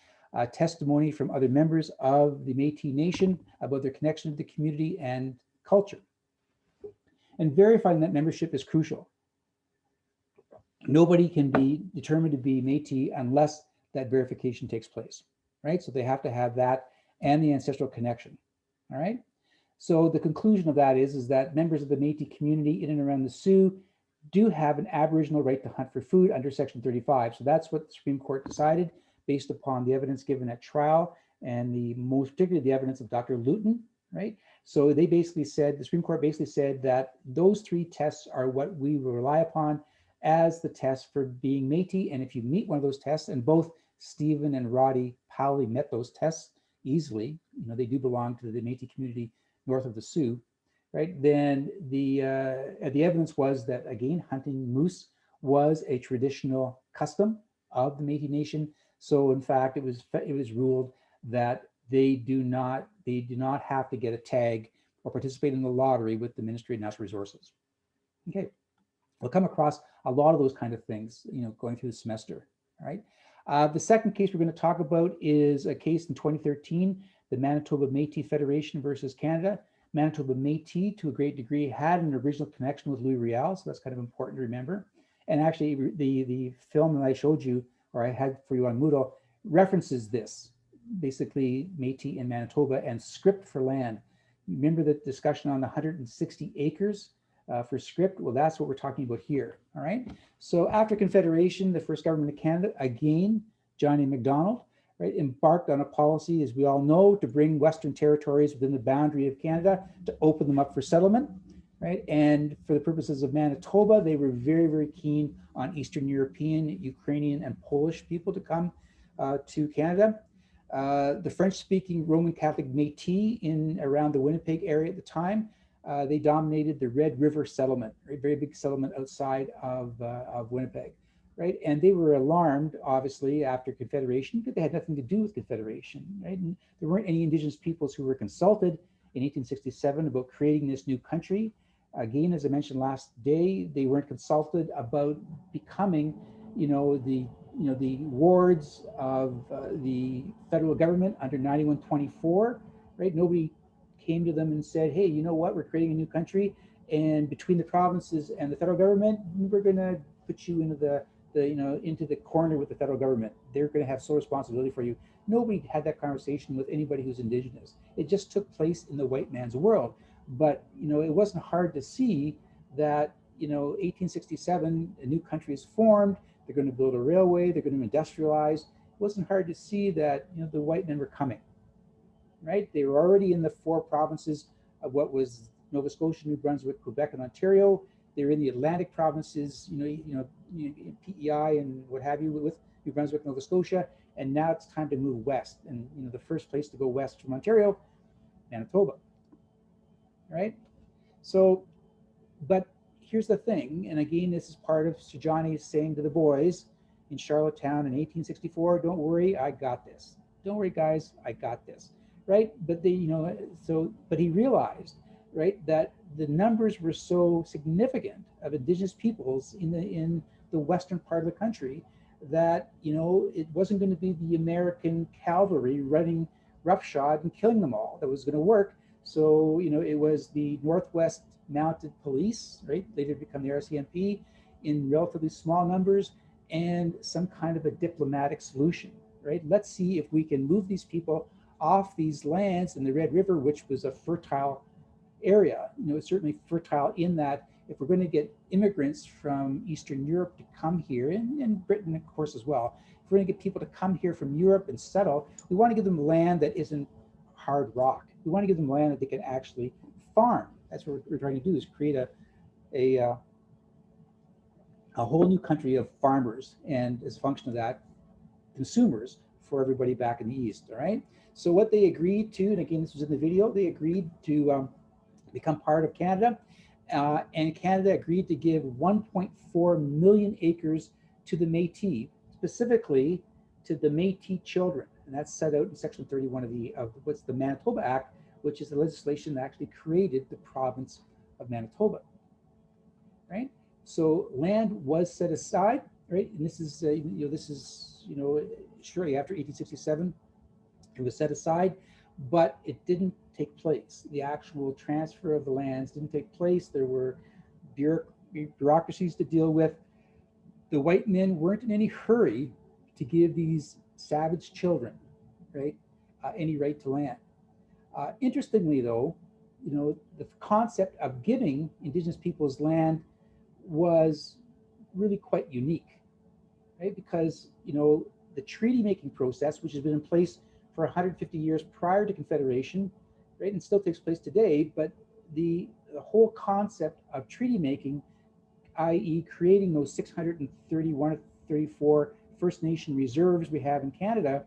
[SPEAKER 1] testimony from other members of the Métis Nation about their connection to the community and culture. And verifying that membership is crucial. Nobody can be determined to be Métis unless that verification takes place, right? So they have to have that and the ancestral connection, all right? So the conclusion of that is that members of the Métis community in and around the Sioux do have an Aboriginal right to hunt for food under Section 35. So that's what the Supreme Court decided based upon the evidence given at trial and the most particularly the evidence of Dr. Luton, right? So they basically said, the Supreme Court basically said that those three tests are what we will rely upon as the test for being Métis. And if you meet one of those tests, and both Stephen and Roddy Powley met those tests easily, you know, they do belong to the Métis community north of the Sioux, right? Then the evidence was that, again, hunting moose was a traditional custom of the Métis Nation. So in fact, it was ruled that they do not have to get a tag or participate in the lottery with the Ministry of Natural Resources. Okay, we'll come across a lot of those kind of things, you know, going through the semester. All right. The second case we're going to talk about is a case in 2013, the Manitoba Métis Federation versus Canada. Manitoba Métis, to a great degree, had an original connection with Louis Riel, so that's kind of important to remember. And actually, the film that I showed you, or I had for you on Moodle, references this, basically Métis in Manitoba and script for land. Remember the discussion on the 160 acres for script? Well, that's what we're talking about here, all right? So after Confederation, the first government of Canada, again, John A. Macdonald, right, embarked on a policy, as we all know, to bring Western territories within the boundary of Canada, to open them up for settlement, right? And for the purposes of Manitoba, they were very, very keen on Eastern European, Ukrainian, and Polish people to come to Canada. The French-speaking Roman Catholic Métis in around the Winnipeg area at the time, they dominated the Red River settlement, a very big settlement outside of Winnipeg, right? And they were alarmed, obviously, after Confederation, because they had nothing to do with Confederation, right? And there weren't any Indigenous peoples who were consulted in 1867 about creating this new country. Again, as I mentioned last day, they weren't consulted about becoming, the wards of the federal government under 9124, right? Nobody came to them and said, hey, you know what, we're creating a new country, and between the provinces and the federal government, we're gonna put you into into the corner with the federal government. They're gonna have sole responsibility for you. Nobody had that conversation with anybody who's Indigenous. It just took place in the white man's world. But, it wasn't hard to see that, 1867, a new country is formed, they're gonna build a railway, they're gonna industrialize. It wasn't hard to see that, the white men were coming, right? They were already in the four provinces of what was Nova Scotia, New Brunswick, Quebec, and Ontario. They're in the Atlantic provinces, PEI and what have you with New Brunswick, Nova Scotia. And now it's time to move west. And the first place to go west from Ontario, Manitoba, right? So, but here's the thing, and again, this is part of Sir Johnny saying to the boys in Charlottetown in 1864, don't worry, I got this. Don't worry, guys, I got this, right? But but he realized, right, that the numbers were so significant of Indigenous peoples in the western part of the country that, it wasn't going to be the American cavalry running roughshod and killing them all that was going to work. So, it was the Northwest Mounted Police, right, later become the RCMP, in relatively small numbers, and some kind of a diplomatic solution, right? Let's see if we can move these people off these lands in the Red River, which was a fertile area. It's certainly fertile in that if we're going to get immigrants from Eastern Europe to come here, and Britain, of course, as well, if we're going to get people to come here from Europe and settle, we want to give them land that isn't hard rock. We want to give them land that they can actually farm. That's what we're trying to do, is create a whole new country of farmers, and as a function of that, consumers for everybody back in the East, all right? So what they agreed to, and again, this was in the video, they agreed to become part of Canada, and Canada agreed to give 1.4 million acres to the Métis, specifically to the Métis children, and that's set out in Section 31 of what's the Manitoba Act, which is the legislation that actually created the province of Manitoba, right? So land was set aside, right? And this is, shortly after 1867, it was set aside, but it didn't take place. The actual transfer of the lands didn't take place. There were bureaucracies to deal with. The white men weren't in any hurry to give these savage children, right, any right to land. Interestingly, though, the concept of giving Indigenous peoples land was really quite unique, right? Because, the treaty making process, which has been in place for 150 years prior to Confederation, right, and still takes place today, but the whole concept of treaty making, i.e. creating those 631 or 34 First Nation reserves we have in Canada,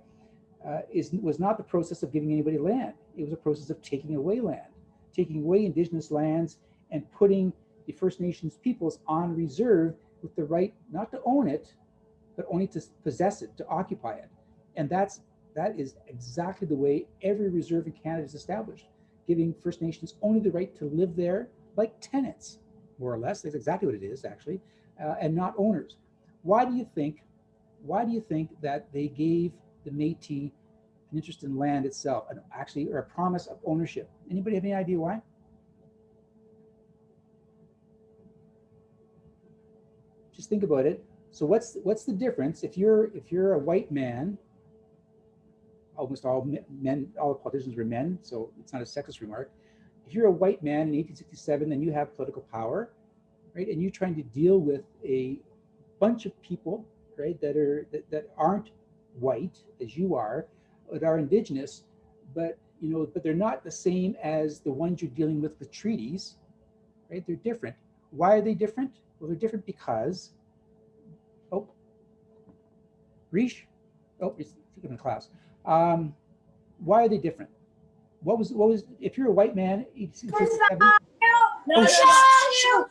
[SPEAKER 1] was not the process of giving anybody land. It was a process of taking away land, taking away Indigenous lands and putting the First Nations peoples on reserve with the right not to own it, but only to possess it, to occupy it. And that is exactly the way every reserve in Canada is established, giving First Nations only the right to live there like tenants, more or less. That's exactly what it is, actually, and not owners. Why do you think that they gave the Métis an interest in land itself, and actually, or a promise of ownership? Anybody have any idea why? Just think about it. So what's the difference if you're a white man? Almost all men, all the politicians were men, so it's not a sexist remark. If you're a white man in 1867 and you have political power, right, and you're trying to deal with a bunch of people, right, that aren't white as you are, that are Indigenous, but they're not the same as the ones you're dealing with treaties, right? They're different. Why are they different? Well, they're different because, oh, Rish, oh, you're in the class. Why are they different? What was if you're a white man, 1867? Oh,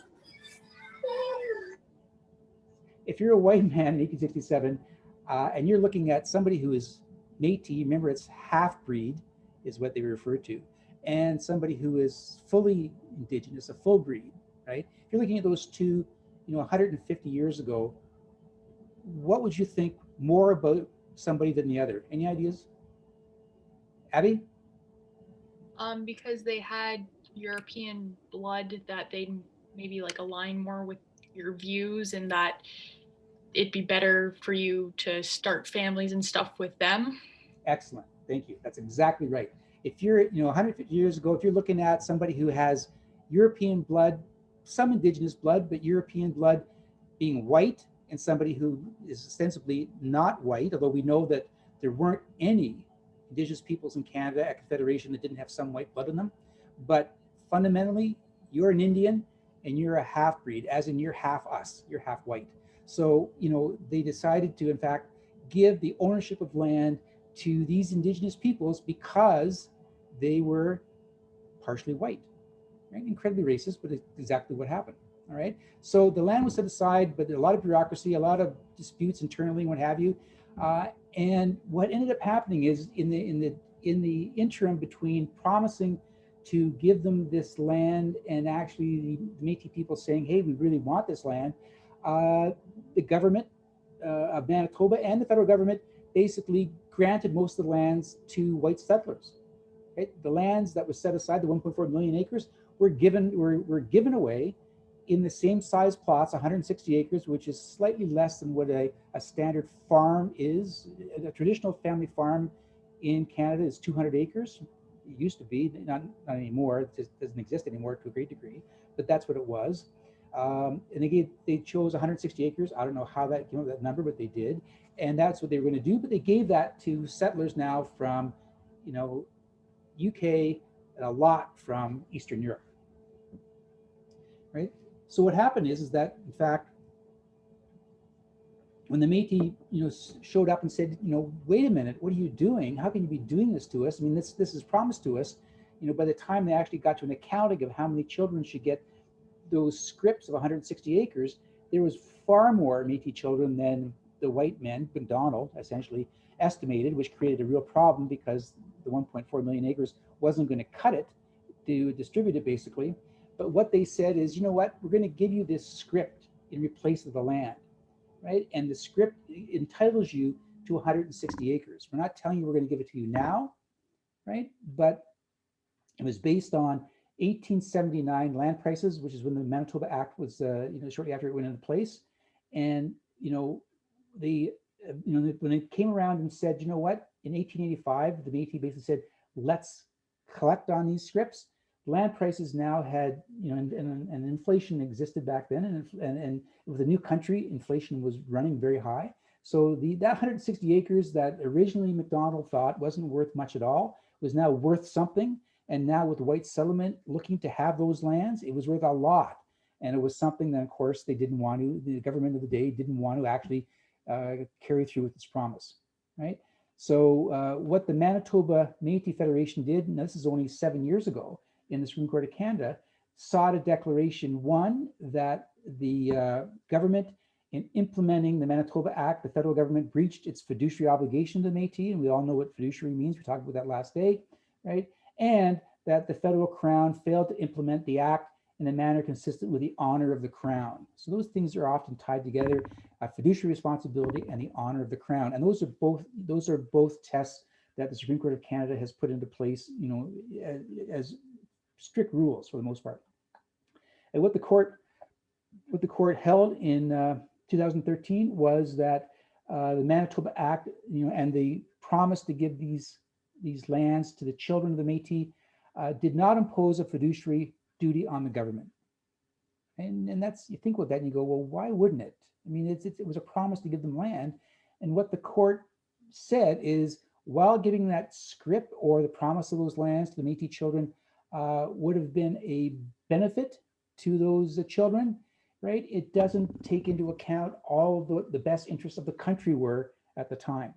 [SPEAKER 1] if you're a white man in 1867, and you're looking at somebody who is Métis, remember it's half-breed is what they refer to, and somebody who is fully Indigenous, a full breed, right? If you're looking at those two, 150 years ago, what would you think more about somebody than the other? Any ideas? Abby?
[SPEAKER 9] Because they had European blood that they'd maybe like align more with your views, and that it'd be better for you to start families and stuff with them.
[SPEAKER 1] Excellent. Thank you. That's exactly right. If you're, 150 years ago, if you're looking at somebody who has European blood, some Indigenous blood, but European blood being white, and somebody who is ostensibly not white, although we know that there weren't any Indigenous peoples in Canada at Confederation that didn't have some white blood in them. But fundamentally, you're an Indian and you're a half-breed, as in you're half us, you're half white. So, they decided to, in fact, give the ownership of land to these Indigenous peoples because they were partially white, right? Incredibly racist, but it's exactly what happened. All right. So the land was set aside, but a lot of bureaucracy, a lot of disputes internally, what have you. And what ended up happening is in the interim between promising to give them this land and actually the Métis people saying, hey, we really want this land, the government of Manitoba and the federal government basically granted most of the lands to white settlers. Right? The lands that was set aside, the 1.4 million acres, were given away in the same size plots, 160 acres, which is slightly less than what a standard farm is. A traditional family farm in Canada is 200 acres. It used to be, not anymore. It just doesn't exist anymore to a great degree, but that's what it was. And they chose 160 acres. I don't know how that came up with that number, but they did. And that's what they were going to do. But they gave that to settlers now from, UK and a lot from Eastern Europe, right? So what happened is that, in fact, when the Métis, showed up and said, wait a minute, what are you doing? How can you be doing this to us? I mean, this is promised to us. By the time they actually got to an accounting of how many children should get those scrips of 160 acres, there was far more Métis children than the white men, McDonald, essentially estimated, which created a real problem because the 1.4 million acres wasn't going to cut it to distribute it, basically. But what they said is, we're going to give you this script in place of the land, right? And the script entitles you to 160 acres. We're not telling you we're going to give it to you now, right? But it was based on 1879 land prices, which is when the Manitoba Act was, shortly after it went into place. And, when it came around and said, in 1885, the Métis basically said, let's collect on these scripts. Land prices now had, and inflation existed back then, and with a new country, inflation was running very high. So that 160 acres that originally McDonald thought wasn't worth much at all was now worth something. And now with the white settlement looking to have those lands, it was worth a lot. And it was something that, of course, the government of the day didn't want to actually carry through with its promise, right? So what the Manitoba Métis Federation did, and this is only 7 years ago in the Supreme Court of Canada, sought a declaration, one, that the government, in implementing the Manitoba Act, the federal government breached its fiduciary obligation to Métis, and we all know what fiduciary means. We talked about that last day, right? And that the federal crown failed to implement the act in a manner consistent with the honor of the crown. So those things are often tied together: a fiduciary responsibility and the honor of the crown. And those are both tests that the Supreme Court of Canada has put into place, as strict rules for the most part. And what the court held in 2013 was that the Manitoba Act, and the promise to give these lands to the children of the Métis did not impose a fiduciary duty on the government. And that's, you think about that and you go, well, why wouldn't it? I mean, it was a promise to give them land. And what the court said is, while giving that scrip or the promise of those lands to the Métis children would have been a benefit to those children, right? It doesn't take into account all the best interests of the country were at the time,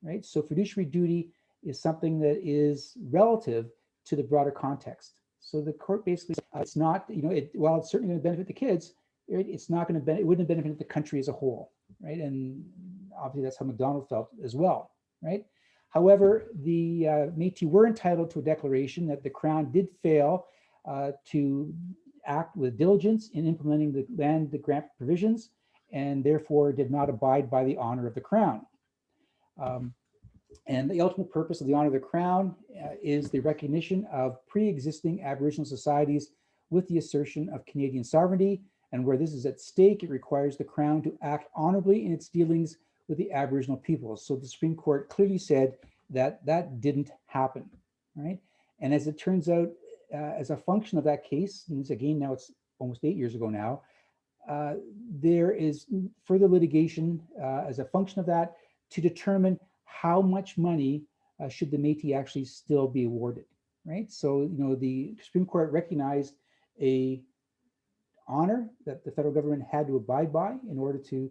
[SPEAKER 1] right? So fiduciary duty is something that is relative to the broader context. So the court basically said, it's not, while it's certainly going to benefit the kids, it's not going to it wouldn't have benefited the country as a whole, right? And obviously that's how McDonald felt as well, right? However, the Métis were entitled to a declaration that the Crown did fail to act with diligence in implementing the land grant provisions, and therefore did not abide by the honor of the Crown. And the ultimate purpose of the honor of the Crown is the recognition of pre-existing Aboriginal societies with the assertion of Canadian sovereignty. And where this is at stake, it requires the Crown to act honorably in its dealings with the Aboriginal peoples. So the Supreme Court clearly said that that didn't happen, right? And as it turns out, as a function of that case, and again, now it's almost 8 years ago now, there is further litigation as a function of that to determine how much money should the Métis actually still be awarded, right? So, the Supreme Court recognized a honor that the federal government had to abide by in order to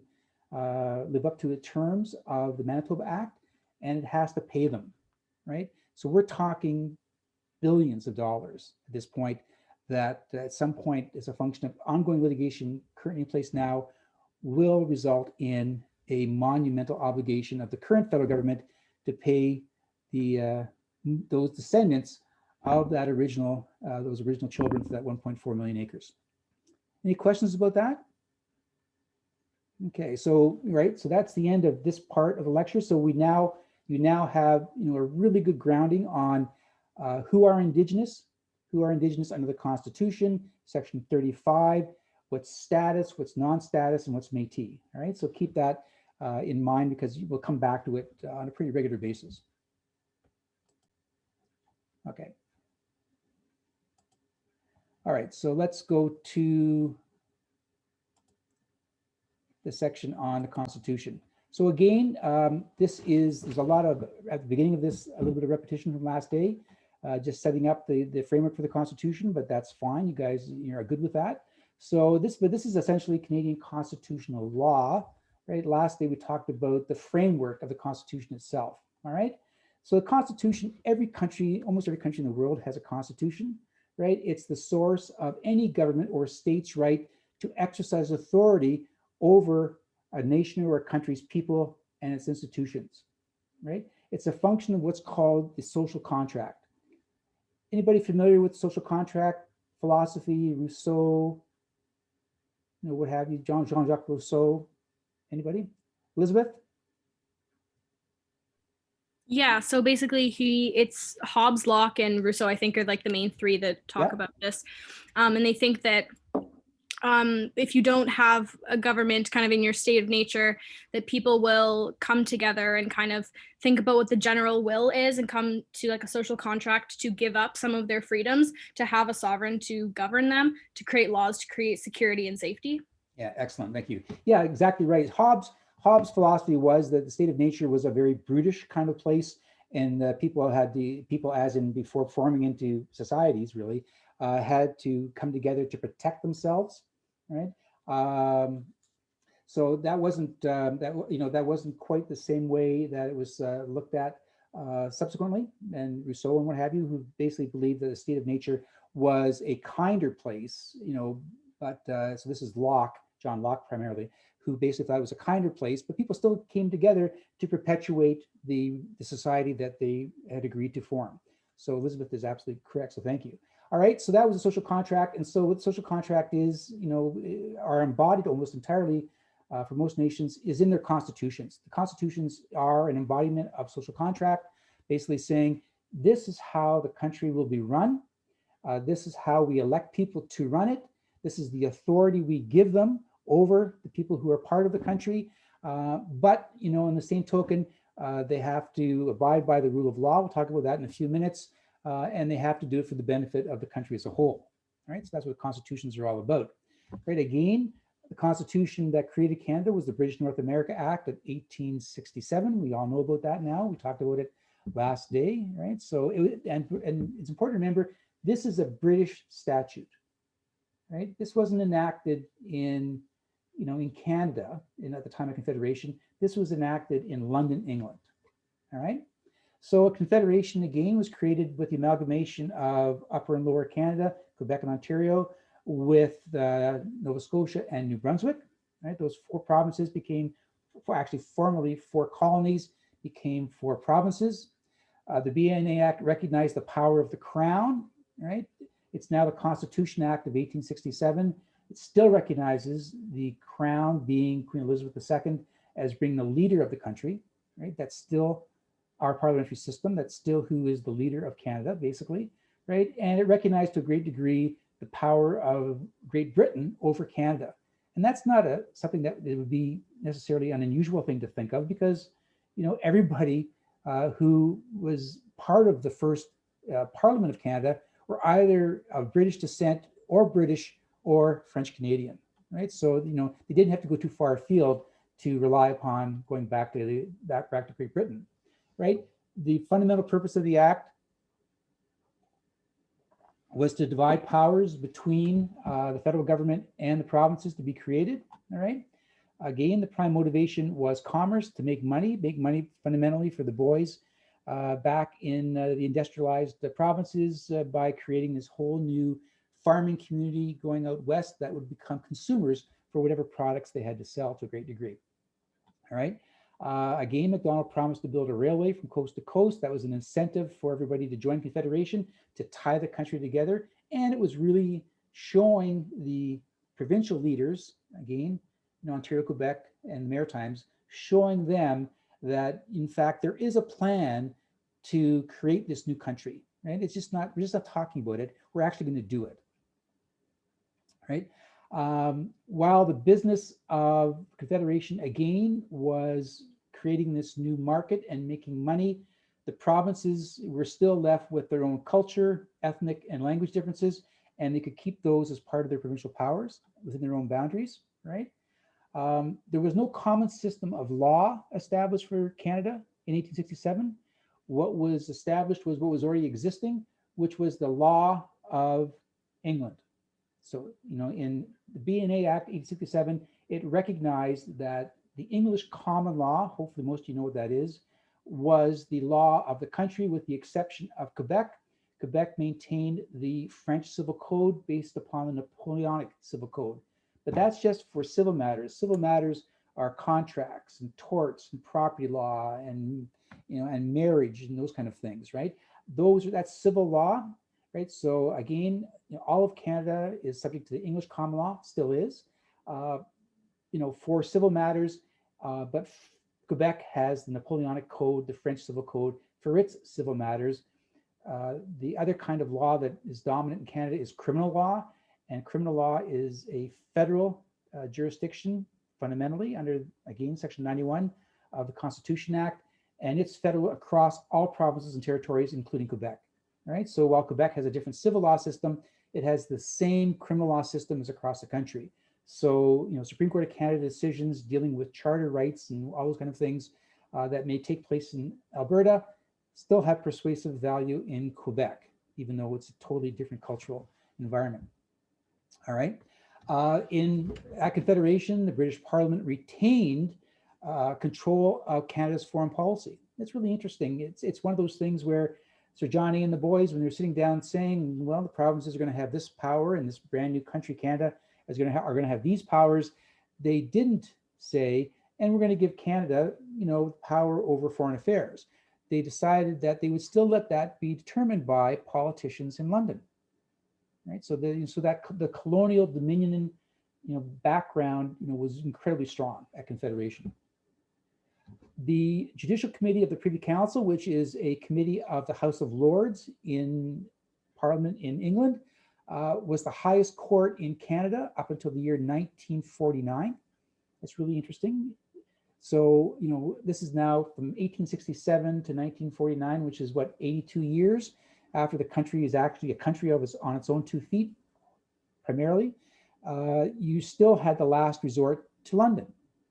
[SPEAKER 1] live up to the terms of the Manitoba Act, and it has to pay them, right? So we're talking billions of dollars at this point that at some point, as a function of ongoing litigation currently in place now, will result in a monumental obligation of the current federal government to pay those descendants of that those original children for that 1.4 million acres. Any questions about that? Okay, so that's the end of this part of the lecture. So you now have a really good grounding on who are Indigenous under the Constitution, Section 35, what's status, what's non-status, and what's Métis. All right, so keep that in mind because we'll come back to it on a pretty regular basis. Okay. All right, so let's go to the section on the Constitution. So again, there's a lot of, at the beginning of this, a little bit of repetition from last day, just setting up the framework for the Constitution, but that's fine. You guys are good with that. So this is essentially Canadian constitutional law, right? Lastly, we talked about the framework of the Constitution itself, all right? So the Constitution, every country, almost every country in the world has a Constitution, right? It's the source of any government or state's right to exercise authority over a nation or a country's people and its institutions, right? It's a function of what's called the social contract. Anybody familiar with social contract philosophy, Rousseau, what have you, Jean-Jacques Rousseau? Anybody? Elizabeth?
[SPEAKER 6] Yeah, so basically it's Hobbes, Locke, and Rousseau, I think, are like the main three that talk about this. And they think that if you don't have a government kind of in your state of nature, that people will come together and kind of think about what the general will is and come to like a social contract to give up some of their freedoms, to have a sovereign to govern them, to create laws, to create security and safety.
[SPEAKER 1] Yeah, excellent. Thank you. Yeah, exactly right. Hobbes' philosophy was that the state of nature was a very brutish kind of place, and people as in before forming into societies really had to come together to protect themselves, right? So that wasn't that wasn't quite the same way that it was looked at subsequently, and Rousseau and what have you, who basically believed that the state of nature was a kinder place, but so this is Locke, John Locke primarily, who basically thought it was a kinder place, but people still came together to perpetuate the society that they had agreed to form. So Elizabeth is absolutely correct, so thank you. All right, so that was a social contract, and so what the social contract is, are embodied almost entirely for most nations is in their constitutions. The constitutions are an embodiment of social contract, basically saying this is how the country will be run. This is how we elect people to run it. This is the authority we give them over the people who are part of the country. But, in the same token, they have to abide by the rule of law. We'll talk about that in a few minutes. And they have to do it for the benefit of the country as a whole. All right, so that's what constitutions are all about. Right, again, the Constitution that created Canada was the British North America Act of 1867. We all know about that now. We talked about it last day, right? So, and it's important to remember, this is a British statute, right? This wasn't enacted in Canada at the time of Confederation. This was enacted in London, England, all right? So a confederation, again, was created with the amalgamation of Upper and Lower Canada, Quebec and Ontario, with Nova Scotia and New Brunswick, right? Those four provinces became, actually formerly 4 colonies, became 4 provinces. The BNA Act recognized the power of the Crown, right? It's now the Constitution Act of 1867. It still recognizes the Crown, being Queen Elizabeth II, as being the leader of the country, right? That's still our parliamentary system. That's still who is the leader of Canada, basically, right? And it recognized to a great degree the power of Great Britain over Canada. And that's not something that it would be necessarily an unusual thing to think of, because, everybody who was part of the first Parliament of Canada were either of British descent or British or French Canadian, right? So, they didn't have to go too far afield to rely upon going back to Great Britain, right? The fundamental purpose of the Act was to divide powers between the federal government and the provinces to be created, all right? Again, the prime motivation was commerce, to make money fundamentally for the boys back in the industrialized provinces by creating this whole new farming community going out west that would become consumers for whatever products they had to sell to a great degree, all right? Again, MacDonald promised to build a railway from coast to coast. That was an incentive for everybody to join Confederation, to tie the country together. And it was really showing the provincial leaders, again, Ontario, Quebec, and the Maritimes, showing them that, in fact, there is a plan to create this new country, right? We're just not talking about it. We're actually going to do it, right? While the business of Confederation, again, was creating this new market and making money, the provinces were still left with their own culture, ethnic and language differences, and they could keep those as part of their provincial powers within their own boundaries, right? There was no common system of law established for Canada in 1867. What was established was what was already existing, which was the law of England. So, in the BNA Act 1867, it recognized that The English common law, hopefully most of you know what that is, was the law of the country with the exception of Quebec. Quebec maintained the French civil code based upon the Napoleonic civil code. But that's just for civil matters. Civil matters are contracts and torts and property law and and marriage and those kind of things, right? That's civil law, right? So again, all of Canada is subject to the English common law, still is, for civil matters, but Quebec has the Napoleonic Code, the French Civil Code for its civil matters. The other kind of law that is dominant in Canada is criminal law, and criminal law is a federal jurisdiction fundamentally under, again, Section 91 of the Constitution Act, and it's federal across all provinces and territories, including Quebec. All right, so while Quebec has a different civil law system, it has the same criminal law system as across the country. So, Supreme Court of Canada decisions dealing with charter rights and all those kind of things that may take place in Alberta still have persuasive value in Quebec, even though it's a totally different cultural environment. All right. In at Confederation, the British Parliament retained control of Canada's foreign policy. It's really interesting. It's one of those things where Sir Johnny and the boys, when they're sitting down saying, well, the provinces are going to have this power and this brand new country, Canada, are going to have these powers, they didn't say, and we're going to give Canada, power over foreign affairs. They decided that they would still let that be determined by politicians in London, right? So that the colonial dominion, background, was incredibly strong at Confederation. The Judicial Committee of the Privy Council, which is a committee of the House of Lords in Parliament in England, was the highest court in Canada up until the year 1949. That's really interesting. So, this is now from 1867 to 1949, which is 82 years after the country is actually a country on its own 2 feet, primarily. You still had the last resort to London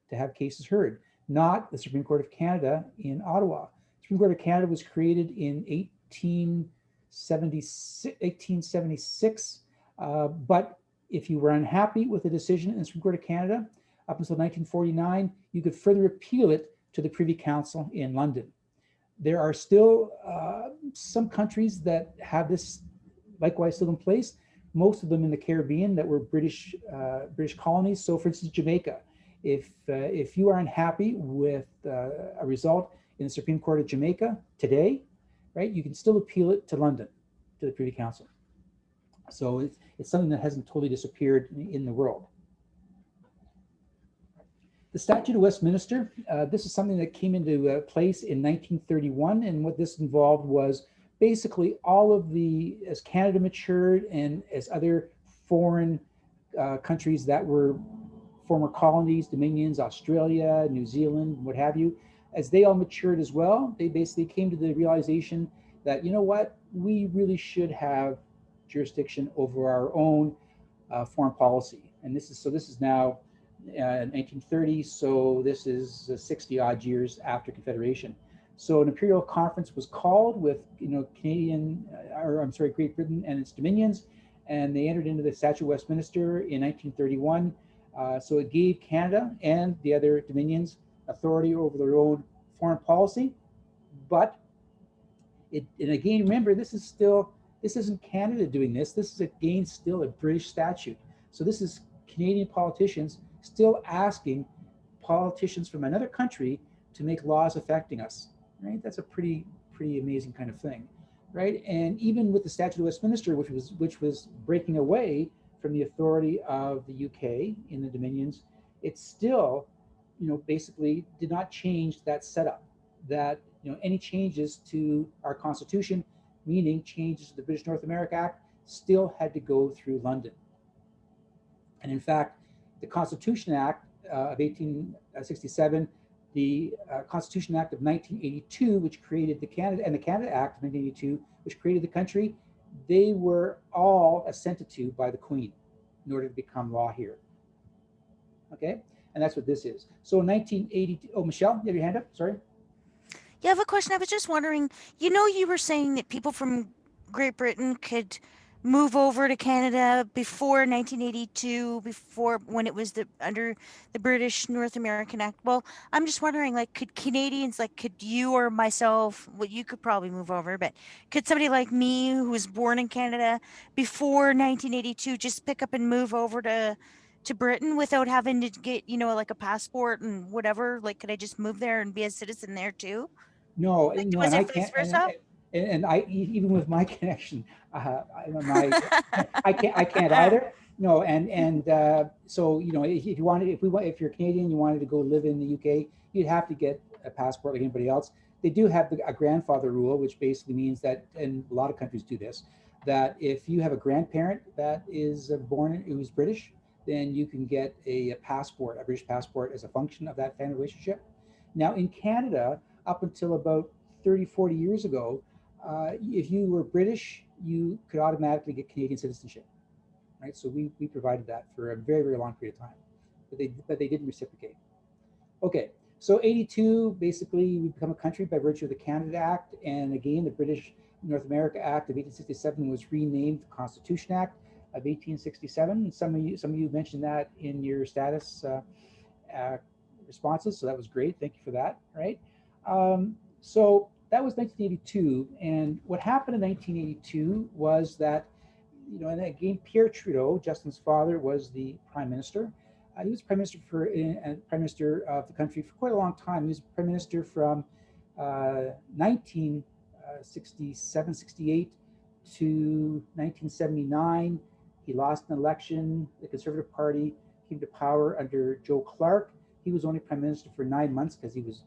[SPEAKER 1] to have cases heard, not the Supreme Court of Canada in Ottawa. The Supreme Court of Canada was created in 1876, but if you were unhappy with the decision in the Supreme Court of Canada, up until 1949, you could further appeal it to the Privy Council in London. There are still some countries that have this likewise still in place, most of them in the Caribbean that were British colonies. So for instance, Jamaica, if you are unhappy with a result in the Supreme Court of Jamaica today, right, you can still appeal it to London, to the Privy Council. So it's something that hasn't totally disappeared in the world. The Statute of Westminster, this is something that came into place in 1931, and what this involved was basically all of as Canada matured and as other foreign countries that were former colonies, dominions, Australia, New Zealand, what have you, as they all matured as well, they basically came to the realization that, we really should have jurisdiction over our own foreign policy. And this is now 1930, so this is 60 odd years after Confederation. So an imperial conference was called with Great Britain and its dominions, and they entered into the Statute of Westminster in 1931. So it gave Canada and the other dominions authority over their own foreign policy. But and again, remember, this isn't Canada doing this. This is again still a British statute. So this is Canadian politicians still asking politicians from another country to make laws affecting us, right? That's a pretty amazing kind of thing, right? And even with the Statute of Westminster, which was breaking away from the authority of the UK in the Dominions, it still, basically did not change that setup, that, any changes to our Constitution, meaning changes to the British North America Act, still had to go through London. And in fact, the Constitution Act of 1867, the Constitution Act of 1982, which created the Canada, and the Canada Act of 1982, which created the country, they were all assented to by the Queen in order to become law here. Okay, and that's what this is. So in 1982, oh, Michelle, you have your hand up, sorry.
[SPEAKER 8] Yeah, I have a question. I was just wondering, you were saying that people from Great Britain could move over to Canada before 1982, before when it was under the British North American Act? Well, I'm just wondering, like, could Canadians, like, could you or myself, well, you could probably move over, but could somebody like me who was born in Canada before 1982 just pick up and move over to Britain without having to get, like a passport and whatever? Like, could I just move there and be a citizen there too?
[SPEAKER 1] No,
[SPEAKER 8] Like,
[SPEAKER 1] no,
[SPEAKER 8] was
[SPEAKER 1] and I
[SPEAKER 8] it vice
[SPEAKER 1] can't,
[SPEAKER 8] versa?
[SPEAKER 1] and even with my connection, my I can't either. No, and so if you wanted, if you're Canadian, you wanted to go live in the UK, you'd have to get a passport like anybody else. They do have a grandfather rule, which basically means that, and a lot of countries do this, that if you have a grandparent that is born who's British, then you can get a passport, a British passport, as a function of that family relationship. Now in Canada, up until about 30, 40 years ago, if you were British, you could automatically get Canadian citizenship, right? So we provided that for a very, very long period of time, but they didn't reciprocate. Okay, so 82, basically we become a country by virtue of the Canada Act, and again, the British North America Act of 1867 was renamed the Constitution Act of 1867. Some of you mentioned that in your status responses, so that was great. Thank you for that, right? So that was 1982, and what happened in 1982 was that, and again, Pierre Trudeau, Justin's father, was the prime minister. He was prime minister prime minister of the country for quite a long time. He was prime minister from 1967, 68 to 1979. He lost an election. The Conservative Party came to power under Joe Clark. He was only prime minister for 9 months because he was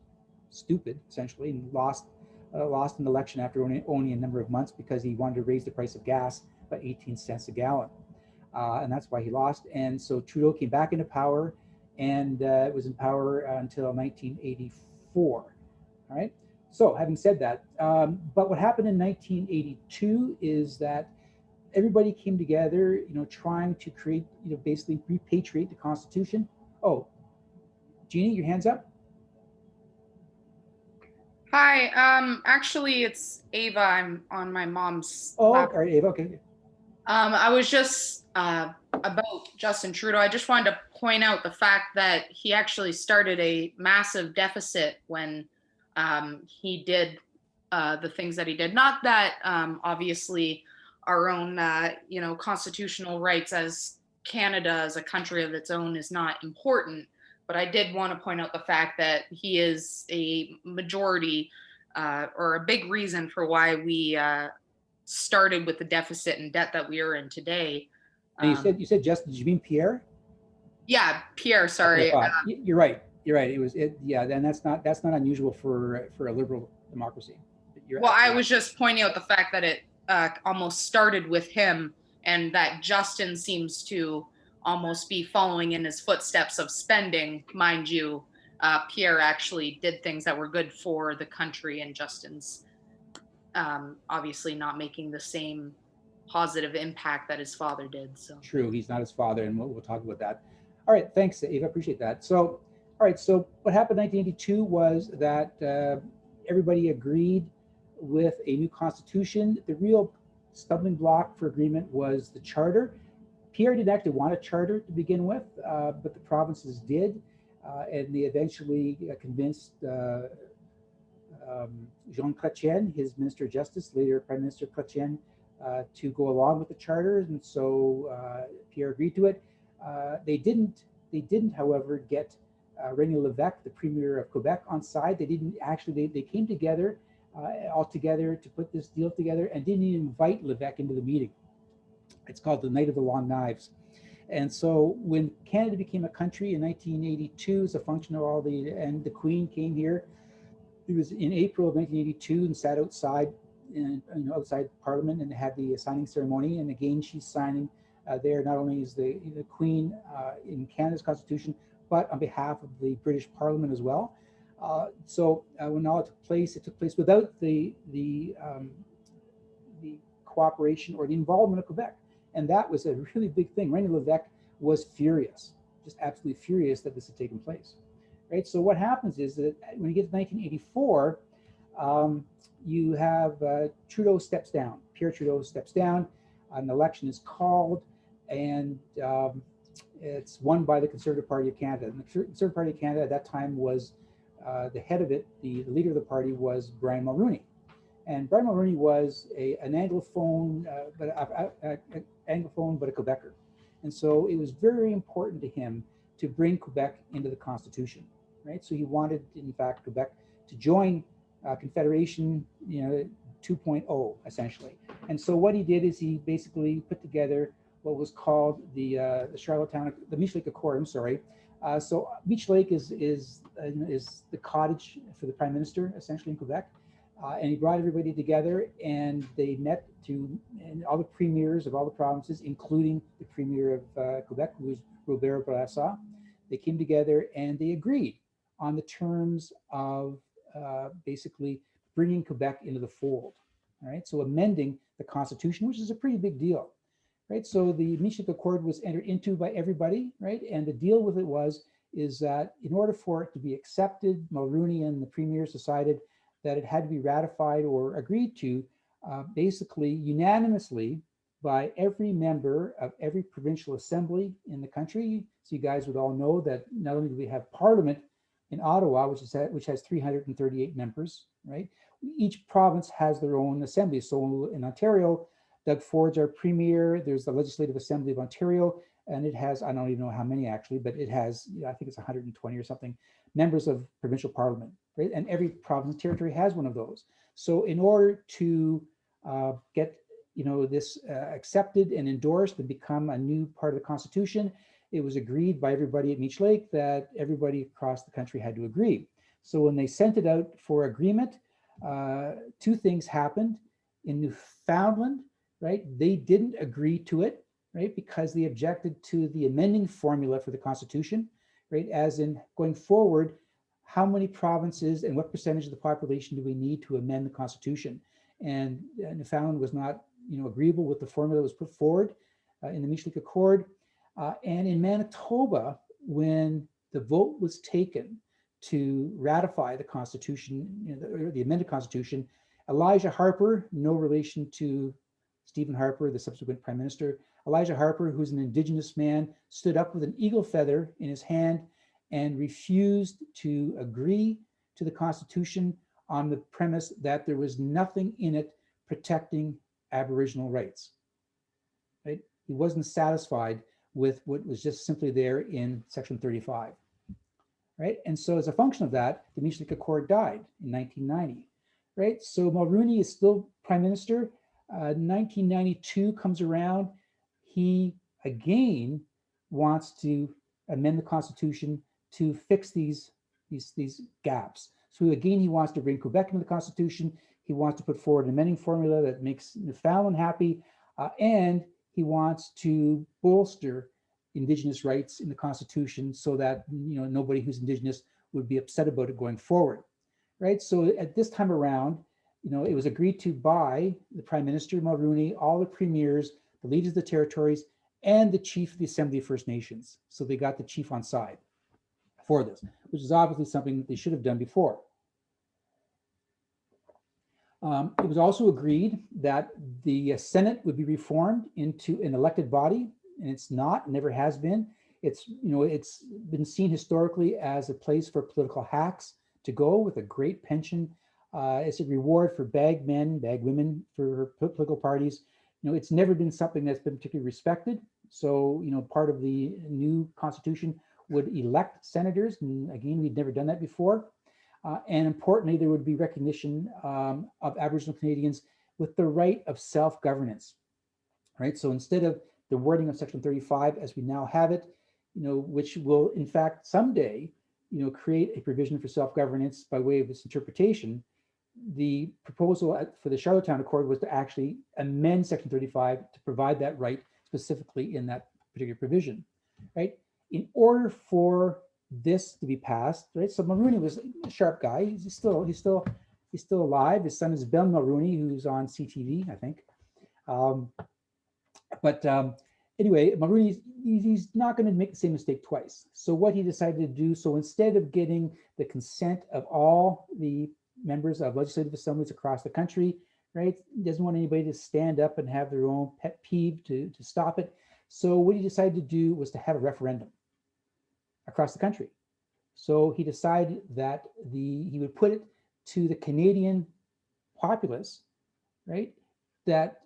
[SPEAKER 1] stupid, essentially, and lost an election after only a number of months because he wanted to raise the price of gas by 18 cents a gallon. And that's why he lost. And so Trudeau came back into power, and was in power until 1984. All right. So having said that, but what happened in 1982 is that everybody came together, trying to create, basically repatriate the Constitution. Oh, Jeannie, your hand's up.
[SPEAKER 10] Hi, actually it's Ava. I'm on my mom's
[SPEAKER 1] lap. All right, Ava, okay.
[SPEAKER 10] I was just about Justin Trudeau. I just wanted to point out the fact that he actually started a massive deficit when he did the things that he did. Not that obviously our own, constitutional rights as Canada, as a country of its own, is not important. But I did want to point out the fact that he is a majority or a big reason for why we started with the deficit and debt that we are in today.
[SPEAKER 1] And you said Justin, did you mean Pierre?
[SPEAKER 10] Yeah, Pierre, sorry.
[SPEAKER 1] You're right. You're right. And that's not unusual for a liberal democracy.
[SPEAKER 10] I was just pointing out the fact that it almost started with him, and that Justin seems to almost be following in his footsteps of spending. Mind you, Pierre actually did things that were good for the country, and Justin's obviously not making the same positive impact that his father did. So
[SPEAKER 1] true, he's not his father, and we'll talk about that. All right, thanks, Eva, appreciate that. So, all right, so what happened in 1982 was that everybody agreed with a new constitution. The real stumbling block for agreement was the charter. Pierre didn't actually want a charter to begin with, but the provinces did, and they eventually convinced Jean Chrétien, his Minister of Justice, later Prime Minister Chrétien, to go along with the charter, and so Pierre agreed to it. They didn't, however, get René Lévesque, the Premier of Quebec, on side. They didn't actually. They came together all together to put this deal together, and didn't even invite Lévesque into the meeting. It's called the Night of the Long Knives. And so when Canada became a country in 1982 as a function of and the Queen came here, it was in April of 1982 and sat outside, outside Parliament, and had the signing ceremony. And again, she's signing there not only as the Queen in Canada's Constitution, but on behalf of the British Parliament as well. So when all it took place without the cooperation or the involvement of Quebec. And that was a really big thing. René Lévesque was furious, just absolutely furious that this had taken place, right? So what happens is that when you get to 1984, you have Trudeau steps down. Pierre Trudeau steps down. an election is called, and it's won by the Conservative Party of Canada. And the Conservative Party of Canada at that time was the head of it, the leader of the party was Brian Mulroney. And Brian Mulroney was an Anglophone, but a Quebecer. And so it was very important to him to bring Quebec into the Constitution, right? So he wanted, in fact, Quebec to join Confederation, 2.0, essentially. And so what he did is he basically put together what was called the Meech Lake Accord. I'm sorry. So Meech Lake is the cottage for the Prime Minister, essentially, in Quebec. And he brought everybody together, and they met and all the premiers of all the provinces, including the Premier of Quebec, who was Robert Bourassa. They came together and they agreed on the terms of basically bringing Quebec into the fold. All right, so amending the Constitution, which is a pretty big deal, right? So the Meech Lake Accord was entered into by everybody, right? And the deal with it is that in order for it to be accepted, Mulroney and the premiers decided that it had to be ratified or agreed to basically unanimously by every member of every provincial assembly in the country. So you guys would all know that not only do we have Parliament in Ottawa, which has 338 members, right? Each province has their own assembly. So in Ontario, Doug Ford's our premier. There's the Legislative Assembly of Ontario, and it has, I don't even know how many actually, but it has, I think it's 120 or something, members of provincial parliament, right? And every province and territory has one of those. So in order to get this accepted and endorsed and become a new part of the Constitution, it was agreed by everybody at Meech Lake that everybody across the country had to agree. So when they sent it out for agreement, two things happened. In Newfoundland, right, they didn't agree to it, right, because they objected to the amending formula for the Constitution, right, as in going forward, how many provinces and what percentage of the population do we need to amend the Constitution? And Newfoundland was not, agreeable with the formula that was put forward in the Meech Lake Accord. And in Manitoba, when the vote was taken to ratify the Constitution, the amended Constitution, Elijah Harper, no relation to Stephen Harper, the subsequent Prime Minister, Elijah Harper, who's an Indigenous man, stood up with an eagle feather in his hand and refused to agree to the Constitution on the premise that there was nothing in it protecting Aboriginal rights. Right? He wasn't satisfied with what was just simply there in Section 35. Right? And so as a function of that, the Meech Lake Accord died in 1990. Right? So Mulroney is still Prime Minister. 1992 comes around. He again wants to amend the Constitution to fix these gaps. So again, he wants to bring Quebec into the Constitution. He wants to put forward an amending formula that makes Newfoundland happy, and he wants to bolster Indigenous rights in the Constitution so that nobody who's Indigenous would be upset about it going forward, right? So at this time around, it was agreed to by the Prime Minister Mulroney, all the premiers, the leaders of the territories, and the chief of the Assembly of First Nations. So they got the chief on side for this, which is obviously something that they should have done before. It was also agreed that the Senate would be reformed into an elected body, and it's not, never has been. It's been seen historically as a place for political hacks to go with a great pension. It's a reward for bag men, bag women for political parties. It's never been something that's been particularly respected. So, part of the new Constitution would elect senators, and again, we'd never done that before. And importantly, there would be recognition of Aboriginal Canadians with the right of self-governance, right? So instead of the wording of Section 35 as we now have it, which will in fact someday, create a provision for self-governance by way of its interpretation, the proposal for the Charlottetown Accord was to actually amend Section 35 to provide that right specifically in that particular provision, right? In order for this to be passed, right? So Mulroney was a sharp guy. He's still alive. His son is Ben Mulroney, who's on CTV, I think. Anyway, Mulroney, he's not going to make the same mistake twice. So what he decided to do, so instead of getting the consent of all the members of legislative assemblies across the country right? He doesn't want anybody to stand up and have their own pet peeve to stop it. So what he decided to do was to have a referendum across the country. So he decided that he would put it to the Canadian populace, right? That,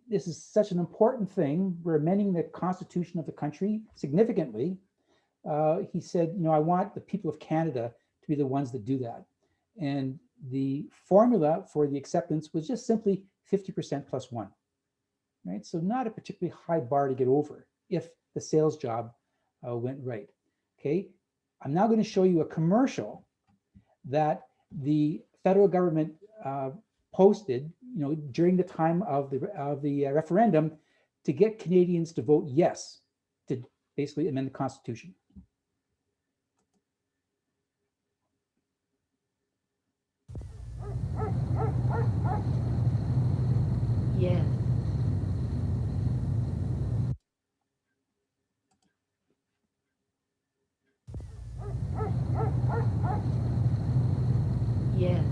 [SPEAKER 1] this is such an important thing. We're amending the constitution of the country significantly. He said, I want the people of Canada to be the ones that do that. And the formula for the acceptance was just simply 50% plus one, right? So not a particularly high bar to get over if the sales job went right. Okay, I'm now going to show you a commercial that the federal government posted, during the time of the referendum to get Canadians to vote yes to basically amend the Constitution.
[SPEAKER 11] Yes. Yes.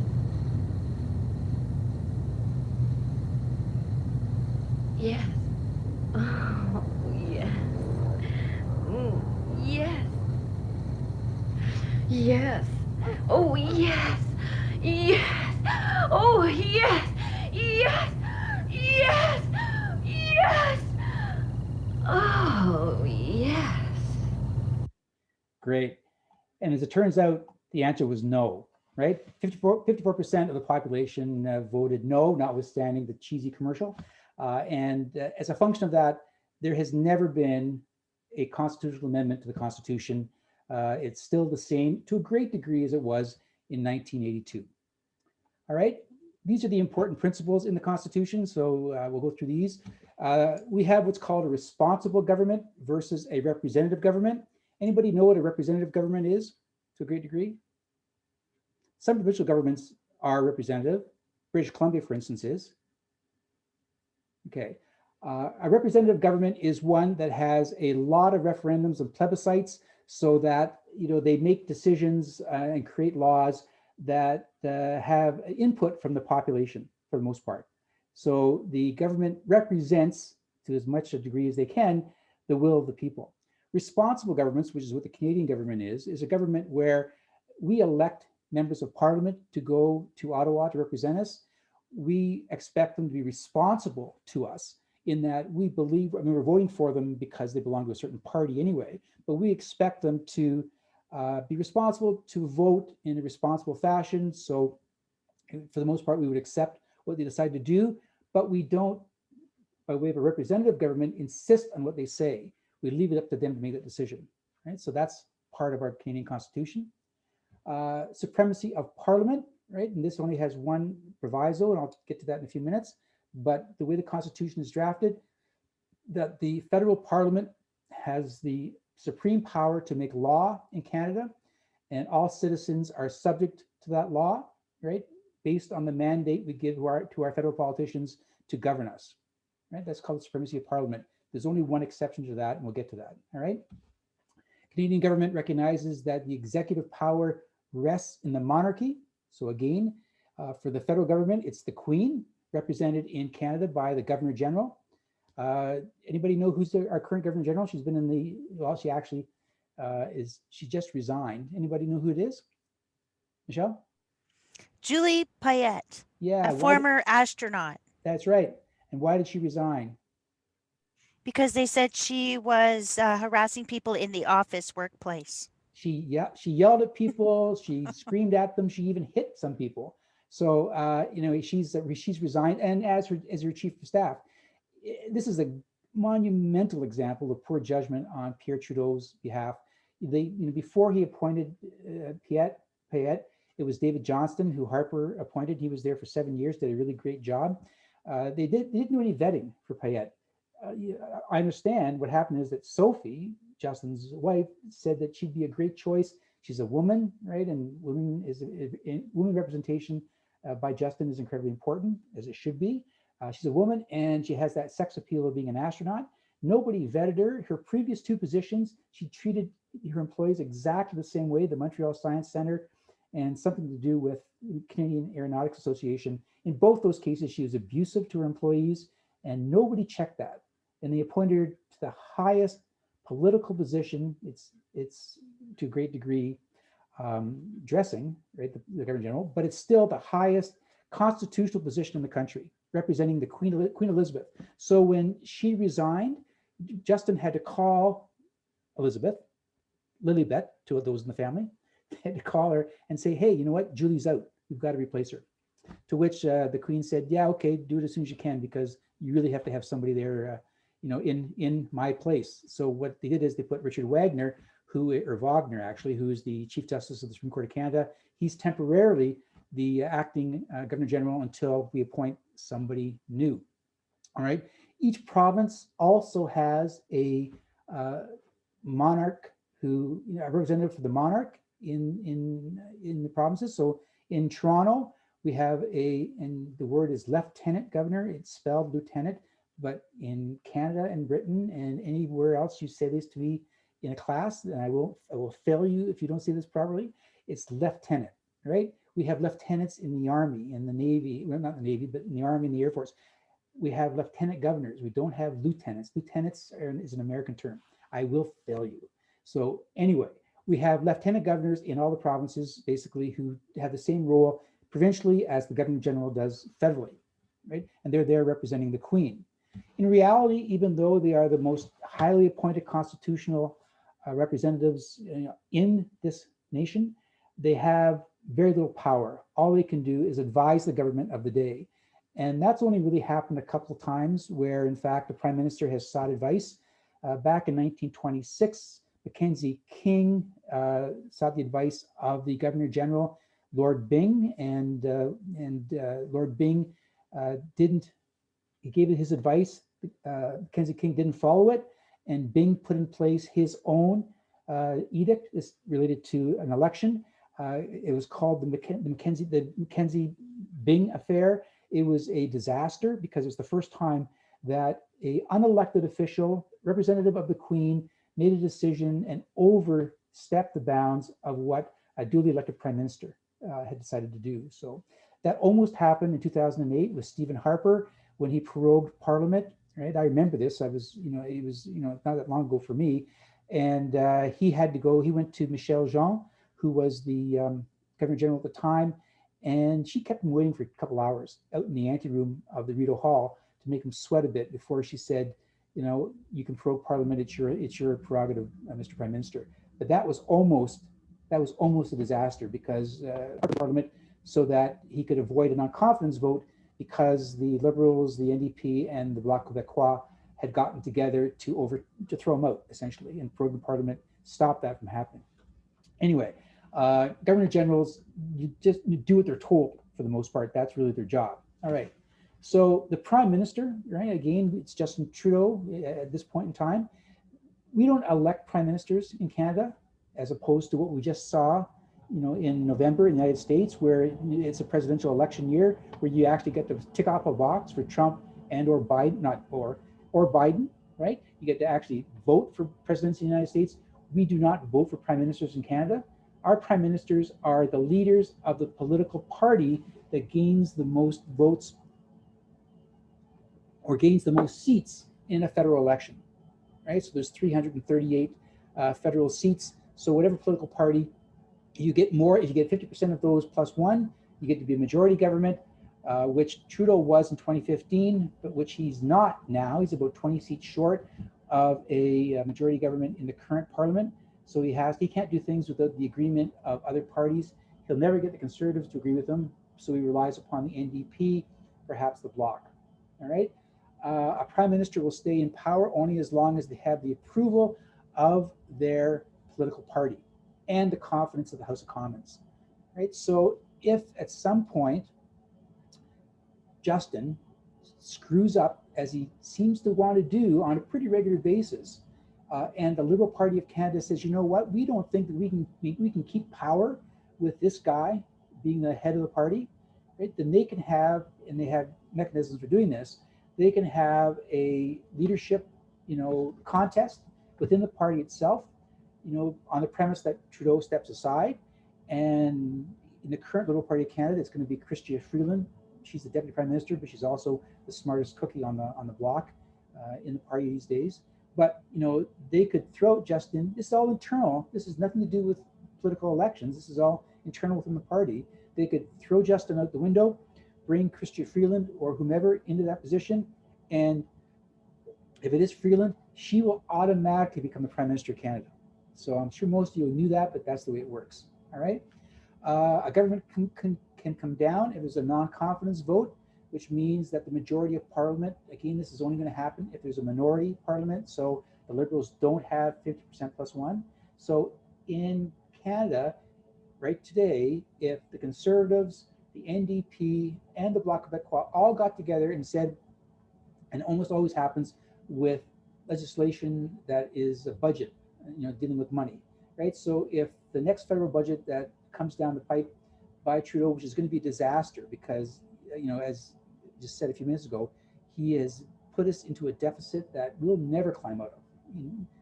[SPEAKER 11] Yes. Oh, yes. Mm, yes. Yes. Oh, yes. Yes. Oh, yes. Yes. Yes. Yes. Oh, yes.
[SPEAKER 1] Great. And as it turns out, the answer was no, right? 54% of the population voted no, notwithstanding the cheesy commercial. And as a function of that, there has never been a constitutional amendment to the Constitution. It's still the same to a great degree as it was in 1982. All right, these are the important principles in the Constitution. So we'll go through these. We have what's called a responsible government versus a representative government. Anybody know what a representative government is to a great degree? Some provincial governments are representative. British Columbia, for instance, is. Okay. A representative government is one that has a lot of referendums and plebiscites so that, they make decisions and create laws that have input from the population for the most part. So the government represents, to as much a degree as they can, the will of the people. Responsible governments, which is what the Canadian government is a government where we elect members of parliament to go to Ottawa to represent us. We expect them to be responsible to us in that we believe, we're voting for them because they belong to a certain party anyway, but we expect them to be responsible, to vote in a responsible fashion. So for the most part, we would accept what they decide to do, but we don't, by way of a representative government, insist on what they say. We leave it up to them to make that decision, right? So that's part of our Canadian Constitution. Supremacy of Parliament, right? And this only has one proviso, and I'll get to that in a few minutes. But the way the Constitution is drafted, that the federal Parliament has the supreme power to make law in Canada, and all citizens are subject to that law, right? Based on the mandate we give to our federal politicians to govern us, right? That's called supremacy of Parliament. There's only one exception to that, and we'll get to that, all right? Canadian government recognizes that the executive power rests in the monarchy. So again, for the federal government, it's the Queen, represented in Canada by the Governor General. Anybody know who's our current Governor General? She's been in the, well, she actually she just resigned. Anybody know who it is? Michelle?
[SPEAKER 8] Julie Payette,
[SPEAKER 1] Yeah.
[SPEAKER 8] a former astronaut.
[SPEAKER 1] That's right. And why did she resign?
[SPEAKER 8] Because they said she was harassing people in the office workplace.
[SPEAKER 1] She yelled at people. She screamed at them. She even hit some people. So she's resigned, and as her chief of staff, this is a monumental example of poor judgment on Pierre Trudeau's behalf. Before he appointed Payette, it was David Johnston who Harper appointed. He was there for 7 years, did a really great job. They didn't do any vetting for Payette. I understand what happened is that Sophie, Justin's wife, said that she'd be a great choice. She's a woman, right? And women representation by Justin is incredibly important, as it should be. She's a woman and she has that sex appeal of being an astronaut. Nobody vetted her. Her previous two positions, she treated her employees exactly the same way, the Montreal Science Center and something to do with Canadian Aeronautics Association. In both those cases, she was abusive to her employees, and nobody checked that. And they appointed her to the highest political position. It's to a great degree dressing, right, the Governor General, but it's still the highest constitutional position in the country, representing the Queen Elizabeth. So when she resigned, Justin had to call Elizabeth, Lilibet, two of those in the family, had to call her and say, hey, you know what, Julie's out. We've got to replace her. To which the Queen said, yeah, okay, do it as soon as you can, because you really have to have somebody there, in my place. So what they did is they put Richard Wagner, Wagner actually, who's the Chief Justice of the Supreme Court of Canada. He's temporarily the acting Governor General until we appoint somebody new. All right. Each province also has a monarch who, a representative for the monarch in the provinces. So in Toronto, we have and the word is lieutenant governor. It's spelled lieutenant, but in Canada and Britain and anywhere else you say this to me in a class, and I will fail you if you don't say this properly, it's lieutenant, right? We have lieutenants in the Army, in the Navy, well, not the Navy, but in the Army and the Air Force. We have lieutenant governors. We don't have lieutenants. Lieutenants is an American term. I will fail you. So anyway, we have lieutenant governors in all the provinces, basically, who have the same role provincially as the Governor General does federally, right? And they're there representing the Queen. In reality, even though they are the most highly appointed constitutional representatives in this nation, they have very little power. All they can do is advise the government of the day. And that's only really happened a couple of times where, in fact, the Prime Minister has sought advice. Back in 1926, Mackenzie King sought the advice of the Governor General, Lord Byng, and Lord Byng he gave it his advice. Mackenzie King didn't follow it, and Byng put in place his own edict. This related to an election. It was called the Mackenzie Byng affair. It was a disaster because it was the first time that an unelected official, representative of the Queen, made a decision and overstepped the bounds of what a duly elected Prime Minister had decided to do. So that almost happened in 2008 with Stephen Harper when he prorogued Parliament. Right, I remember this. It was not that long ago for me, and he had to go. He went to Michelle Jean, who was the Governor General at the time, and she kept him waiting for a couple hours out in the anteroom of the Rideau Hall to make him sweat a bit before she said, you can prorogue Parliament. It's your prerogative, Mr. Prime Minister. But that was almost a disaster because Parliament, so that he could avoid a non-confidence vote, because the Liberals, the NDP, and the Bloc Québécois had gotten together to throw him out, essentially, and prorogue Parliament stopped that from happening. Anyway, Governor Generals, you do what they're told for the most part. That's really their job. All right. So the Prime Minister, right? Again, it's Justin Trudeau at this point in time. We don't elect prime ministers in Canada, as opposed to what we just saw, in November in the United States, where it's a presidential election year, where you actually get to tick off a box for Trump and or Biden, or Biden, right? You get to actually vote for presidency in the United States. We do not vote for prime ministers in Canada. Our prime ministers are the leaders of the political party that gains the most votes or gains the most seats in a federal election, right? So there's 338 federal seats. So whatever political party you get more, if you get 50% of those plus one, you get to be a majority government, which Trudeau was in 2015, but which he's not now. He's about 20 seats short of a majority government in the current parliament. So he can't do things without the agreement of other parties. He'll never get the Conservatives to agree with him. So he relies upon the NDP, perhaps the Bloc. All right. A prime minister will stay in power only as long as they have the approval of their political party and the confidence of the House of Commons, right? So if at some point Justin screws up, as he seems to want to do on a pretty regular basis, and the Liberal Party of Canada says, you know what, we don't think that we can keep power with this guy being the head of the party, right? Then they can have, and they have mechanisms for doing this, they can have a leadership, contest within the party itself, on the premise that Trudeau steps aside, and in the current Liberal Party of Canada, it's going to be Chrystia Freeland. She's the Deputy Prime Minister, but she's also the smartest cookie on the block in the party these days. But they could throw out Justin. This is all internal. This has nothing to do with political elections. This is all internal within the party. They could throw Justin out the window, bring Chrystia Freeland or whomever into that position, and if it is Freeland, she will automatically become the Prime Minister of Canada. So I'm sure most of you knew that, but that's the way it works. All right. A government can come down if there's a non-confidence vote, which means that the majority of Parliament, again, this is only going to happen if there's a minority Parliament. So the Liberals don't have 50% plus one. So in Canada, right today, if the Conservatives, the NDP, and the Bloc Québécois all got together and said, and it almost always happens with legislation that is a budget, dealing with money, right? So if the next federal budget that comes down the pipe by Trudeau, which is going to be a disaster because, as just said a few minutes ago, he has put us into a deficit that we'll never climb out of.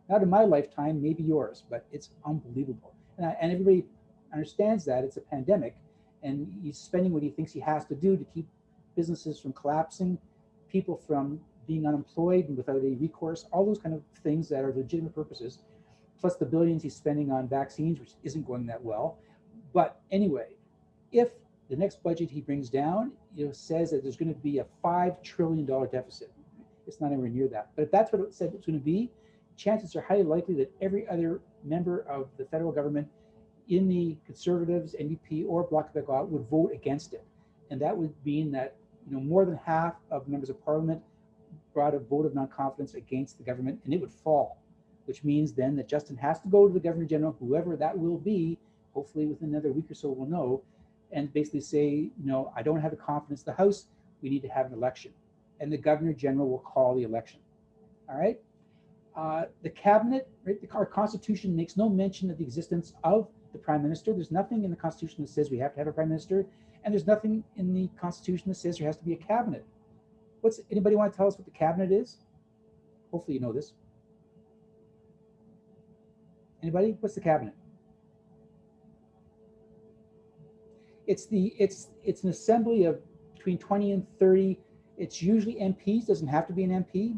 [SPEAKER 1] Not in my lifetime, maybe yours, but it's unbelievable. And everybody understands that it's a pandemic, and he's spending what he thinks he has to do to keep businesses from collapsing, people from being unemployed and without any recourse, all those kind of things that are legitimate purposes, plus the billions he's spending on vaccines, which isn't going that well. But anyway, if the next budget he brings down, says that there's going to be a $5 trillion deficit, it's not anywhere near that. But if that's what it said it's going to be, chances are highly likely that every other member of the federal government in the Conservatives, NDP, or Bloc Québécois would vote against it. And that would mean that more than half of members of Parliament brought a vote of non-confidence against the government, and it would fall, which means then that Justin has to go to the Governor General, whoever that will be, hopefully within another week or so we'll know, and basically say, I don't have the confidence in the House, we need to have an election. And the Governor General will call the election. All right? The cabinet, right, our Constitution makes no mention of the existence of the Prime Minister. There's nothing in the Constitution that says we have to have a Prime Minister, and there's nothing in the Constitution that says there has to be a cabinet. Anybody want to tell us what the cabinet is? Hopefully you know this. Anybody? What's the cabinet? It's an assembly of between 20 and 30. It's usually MPs, doesn't have to be an MP,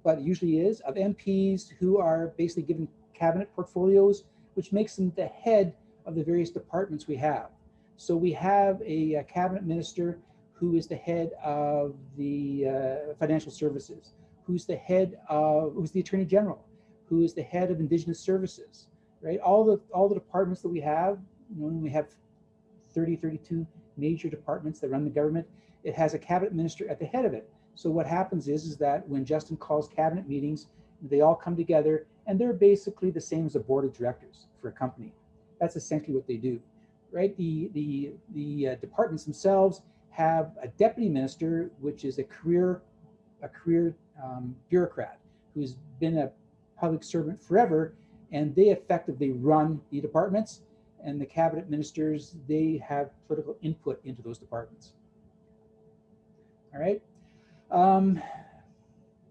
[SPEAKER 1] but it usually is, of MPs who are basically given cabinet portfolios, which makes them the head of the various departments we have. So we have a cabinet minister who is the head of the financial services, who's the attorney general, who is the head of Indigenous services, right? All the departments that we have, we have 32 major departments that run the government. It has a cabinet minister at the head of it. So what happens is that when Justin calls cabinet meetings, they all come together, and they're basically the same as a board of directors for a company. That's essentially what they do, right? The departments themselves have a deputy minister, which is a career bureaucrat who's been a public servant forever, and they effectively run the departments. And the cabinet ministers, they have political input into those departments. All right.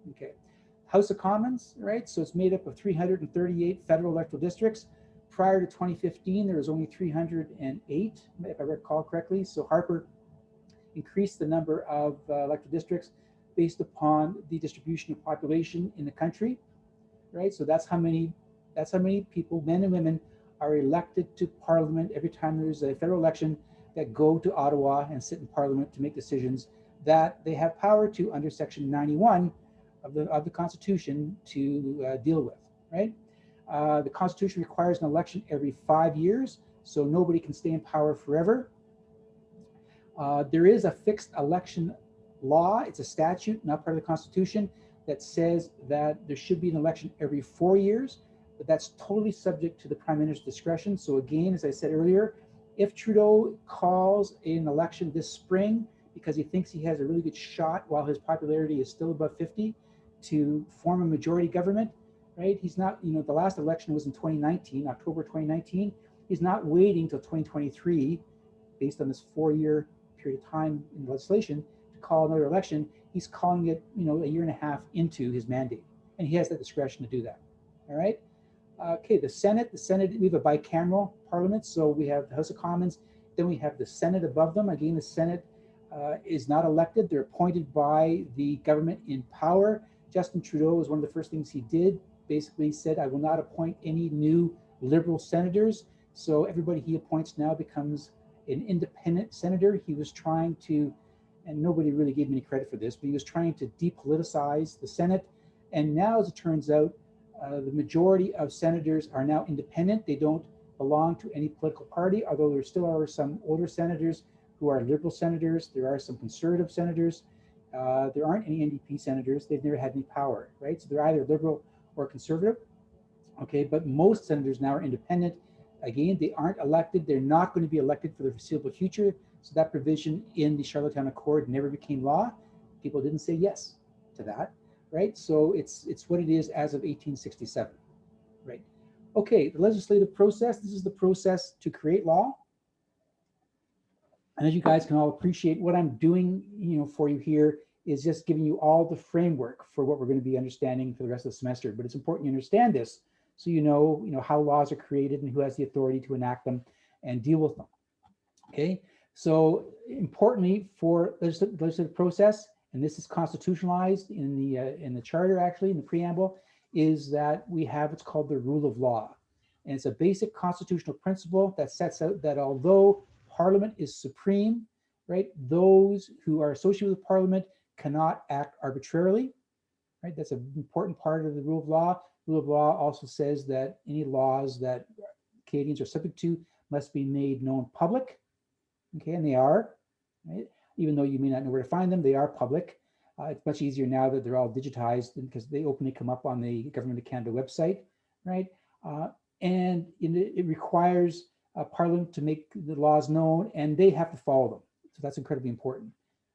[SPEAKER 1] Okay. House of Commons, right? So it's made up of 338 federal electoral districts. Prior to 2015, there was only 308, if I recall correctly. So Harper increased the number of electoral districts based upon the distribution of population in the country, right? So that's how many people, men and women, are elected to Parliament every time there's a federal election, that go to Ottawa and sit in Parliament to make decisions that they have power to under Section 91 of the Constitution to deal with, right? The Constitution requires an election every 5 years, so nobody can stay in power forever. There is a fixed election law. It's a statute, not part of the Constitution, that says that there should be an election every 4 years, but that's totally subject to the Prime Minister's discretion. So again, as I said earlier, if Trudeau calls an election this spring because he thinks he has a really good shot while his popularity is still above 50 to form a majority government, right? He's not, the last election was in 2019, October 2019. He's not waiting till 2023 based on this 4-year period of time in legislation to call another election. He's calling it, a year and a half into his mandate, and he has that discretion to do that. All right. Okay, the Senate, we have a bicameral parliament, so we have the House of Commons Then we have the Senate above them. Again, the Senate is not elected. They're appointed by the government in power. Justin Trudeau was one of the first things he did, basically said, I will not appoint any new Liberal senators. So everybody he appoints now becomes an independent senator. He was trying to, and nobody really gave him any credit for this, but he was trying to depoliticize the Senate. And now, as it turns out, the majority of senators are now independent. They don't belong to any political party, although there still are some older senators who are Liberal senators. There are some Conservative senators. There aren't any NDP senators. They've never had any power, right? So they're either Liberal or Conservative. Okay, but most senators now are independent. Again, they aren't elected. They're not going to be elected for the foreseeable future. So that provision in the Charlottetown Accord never became law. People didn't say yes to that, right? So it's what it is as of 1867, right? Okay, the legislative process. This is the process to create law. And as you guys can all appreciate, what I'm doing, for you here is just giving you all the framework for what we're going to be understanding for the rest of the semester. But it's important you understand this so you know how laws are created and who has the authority to enact them and deal with them. Okay, so importantly for legislative process, and this is constitutionalized in the charter, actually in the preamble, is that we have what's called the rule of law. And it's a basic constitutional principle that sets out that although Parliament is supreme, right, those who are associated with Parliament cannot act arbitrarily, right? That's an important part of the rule of law. Rule of law also says that any laws that Canadians are subject to must be made known public, okay, and they are, right? Even though you may not know where to find them, they are public. It's much easier now that they're all digitized because they openly come up on the Government of Canada website, right? And it requires Parliament to make the laws known, and they have to follow them. So that's incredibly important,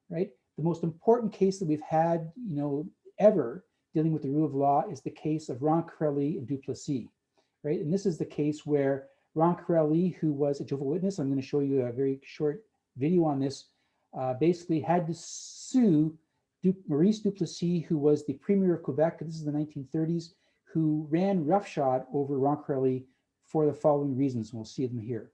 [SPEAKER 1] right? The most important case that we've had, ever dealing with the rule of law is the case of Roncarelli and Duplessis, right? And this is the case where Roncarelli, who was a Jehovah's Witness, I'm going to show you a very short video on this, basically had to sue Maurice Duplessis, who was the Premier of Quebec, this is the 1930s, who ran roughshod over Roncarelli for the following reasons. We'll see them here.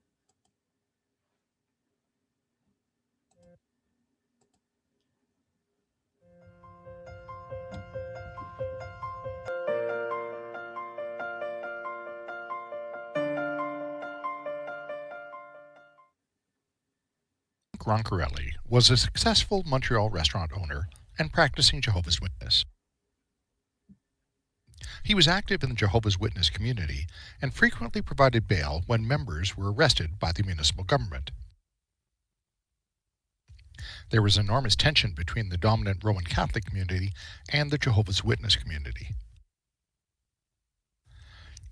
[SPEAKER 12] Roncarelli was a successful Montreal restaurant owner and practicing Jehovah's Witness. He was active in the Jehovah's Witness community and frequently provided bail when members were arrested by the municipal government. There was enormous tension between the dominant Roman Catholic community and the Jehovah's Witness community.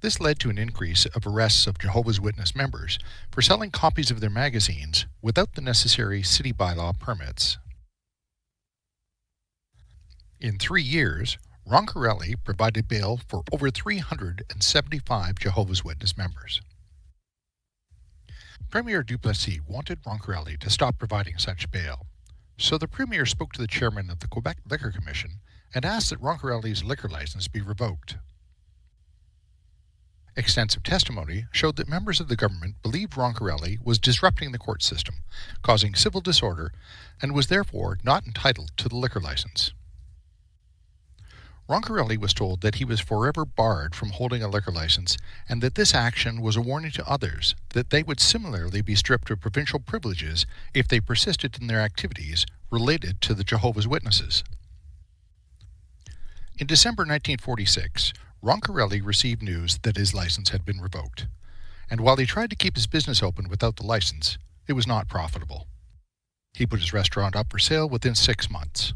[SPEAKER 12] This led to an increase of arrests of Jehovah's Witness members for selling copies of their magazines without the necessary city bylaw permits. In 3 years, Roncarelli provided bail for over 375 Jehovah's Witness members. Premier Duplessis wanted Roncarelli to stop providing such bail, so the Premier spoke to the chairman of the Quebec Liquor Commission and asked that Roncarelli's liquor license be revoked. Extensive testimony showed that members of the government believed Roncarelli was disrupting the court system, causing civil disorder, and was therefore not entitled to the liquor license. Roncarelli was told that he was forever barred from holding a liquor license and that this action was a warning to others that they would similarly be stripped of provincial privileges if they persisted in their activities related to the Jehovah's Witnesses. In December 1946, Roncarelli received news that his license had been revoked, and while he tried to keep his business open without the license, it was not profitable. He put his restaurant up for sale within 6 months.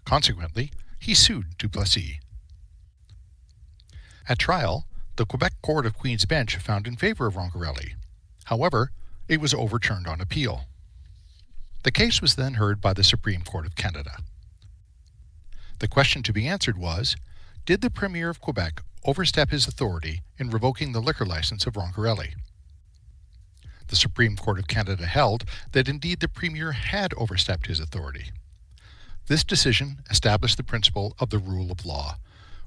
[SPEAKER 12] Consequently, he sued Duplessis. At trial, the Quebec Court of Queen's Bench found in favor of Roncarelli. However, it was overturned on appeal. The case was then heard by the Supreme Court of Canada. The question to be answered was, did the Premier of Quebec overstep his authority in revoking the liquor license of Roncarelli? The Supreme Court of Canada held that indeed the Premier had overstepped his authority. This decision established the principle of the rule of law,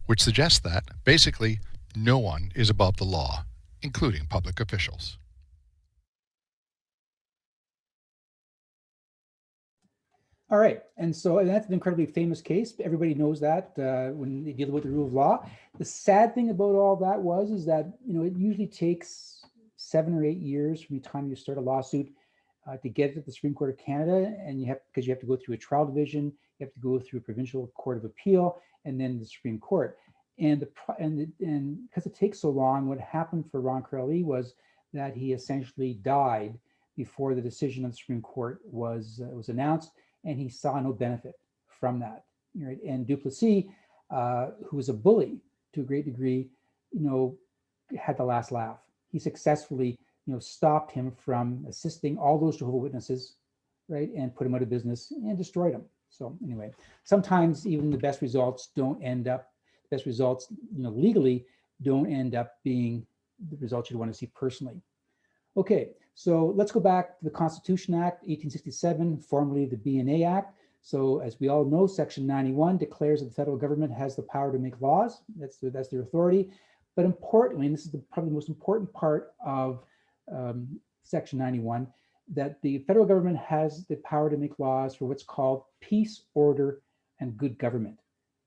[SPEAKER 12] which suggests that, basically, no one is above the law, including public officials.
[SPEAKER 1] All right, and that's an incredibly famous case. Everybody knows that when they deal with the rule of law. The sad thing about all that is that it usually takes 7 or 8 years from the time you start a lawsuit to get it to the Supreme Court of Canada, and because you have to go through a trial division, you have to go through a provincial court of appeal, and then the Supreme Court. And because it takes so long, what happened for Ron Corelli was that he essentially died before the decision of the Supreme Court was announced, and he saw no benefit from that. Right? And Duplessis, who was a bully to a great degree, had the last laugh. He successfully, stopped him from assisting all those Jehovah's Witnesses, right, and put him out of business and destroyed him. So anyway, sometimes even the best results legally don't end up being the results you'd want to see personally. Okay, so let's go back to the Constitution Act, 1867, formerly the BNA Act. So as we all know, Section 91 declares that the federal government has the power to make laws. That's their authority. But importantly, and this is probably the most important part of Section 91, that the federal government has the power to make laws for what's called peace, order, and good government,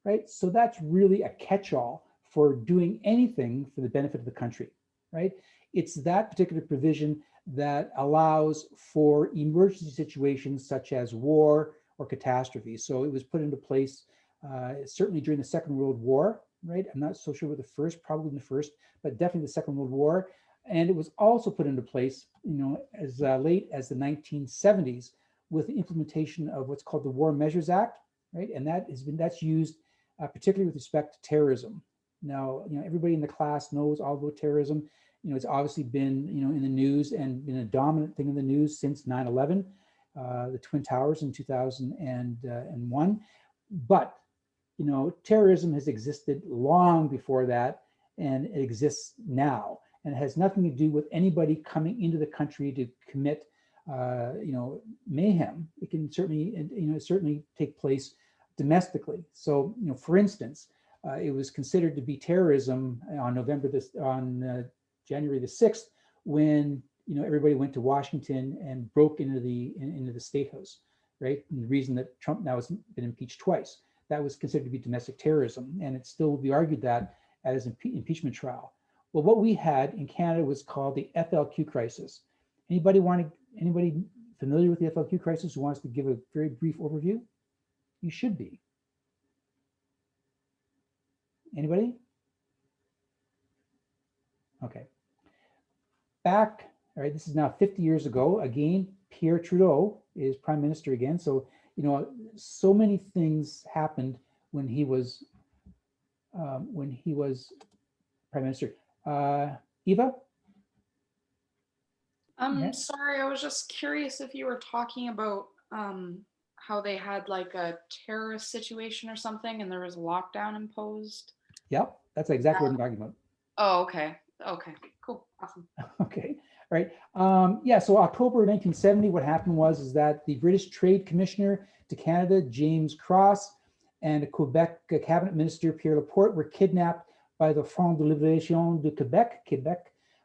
[SPEAKER 1] right? So that's really a catch-all for doing anything for the benefit of the country, right? It's that particular provision that allows for emergency situations such as war or catastrophe. So it was put into place certainly during the Second World War, right? I'm not so sure with the first, probably in the first, but definitely the Second World War. And it was also put into place, as late as the 1970s with the implementation of what's called the War Measures Act, right? And that's used particularly with respect to terrorism. Now, everybody in the class knows all about terrorism. It's obviously been, in the news and been a dominant thing in the news since 9/11, the Twin Towers in 2001. But, terrorism has existed long before that, and it exists now. And it has nothing to do with anybody coming into the country to commit, mayhem. It can certainly take place domestically. So, for instance, it was considered to be terrorism on January the 6th, when everybody went to Washington and broke into the State House, right? And the reason that Trump now has been impeached twice, that was considered to be domestic terrorism, and it still will be argued that as an impeachment trial. Well, what we had in Canada was called the FLQ crisis. Anybody familiar with the FLQ crisis who wants to give a very brief overview? You should be. Anybody? Okay. Back, all right, this is now 50 years ago. Again, Pierre Trudeau is prime minister again. So, so many things happened when he was prime minister. Eva?
[SPEAKER 10] I'm sorry, I was just curious if you were talking about how they had like a terrorist situation or something and there was a lockdown imposed.
[SPEAKER 1] Yep, that's exactly what I'm talking about.
[SPEAKER 10] Oh, okay. Okay, cool, awesome.
[SPEAKER 1] Okay, all right. So October 1970, what happened was that the British Trade Commissioner to Canada, James Cross, and a Quebec cabinet minister, Pierre Laporte, were kidnapped by the Front de Libération de Quebec,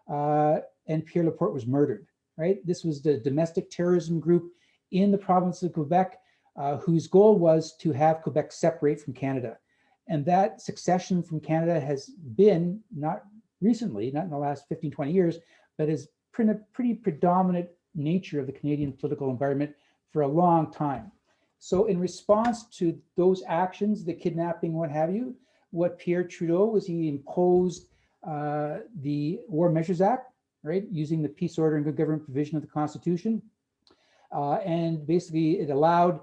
[SPEAKER 1] and Pierre Laporte was murdered, right? This was the domestic terrorism group in the province of Quebec, whose goal was to have Quebec separate from Canada. And that succession from Canada has been, not recently, not in the last 15, 20 years, but has been a pretty predominant nature of the Canadian political environment for a long time. So in response to those actions, the kidnapping, what have you, what Pierre Trudeau was, he imposed the War Measures Act, right, using the peace, order, and good government provision of the Constitution. And basically it allowed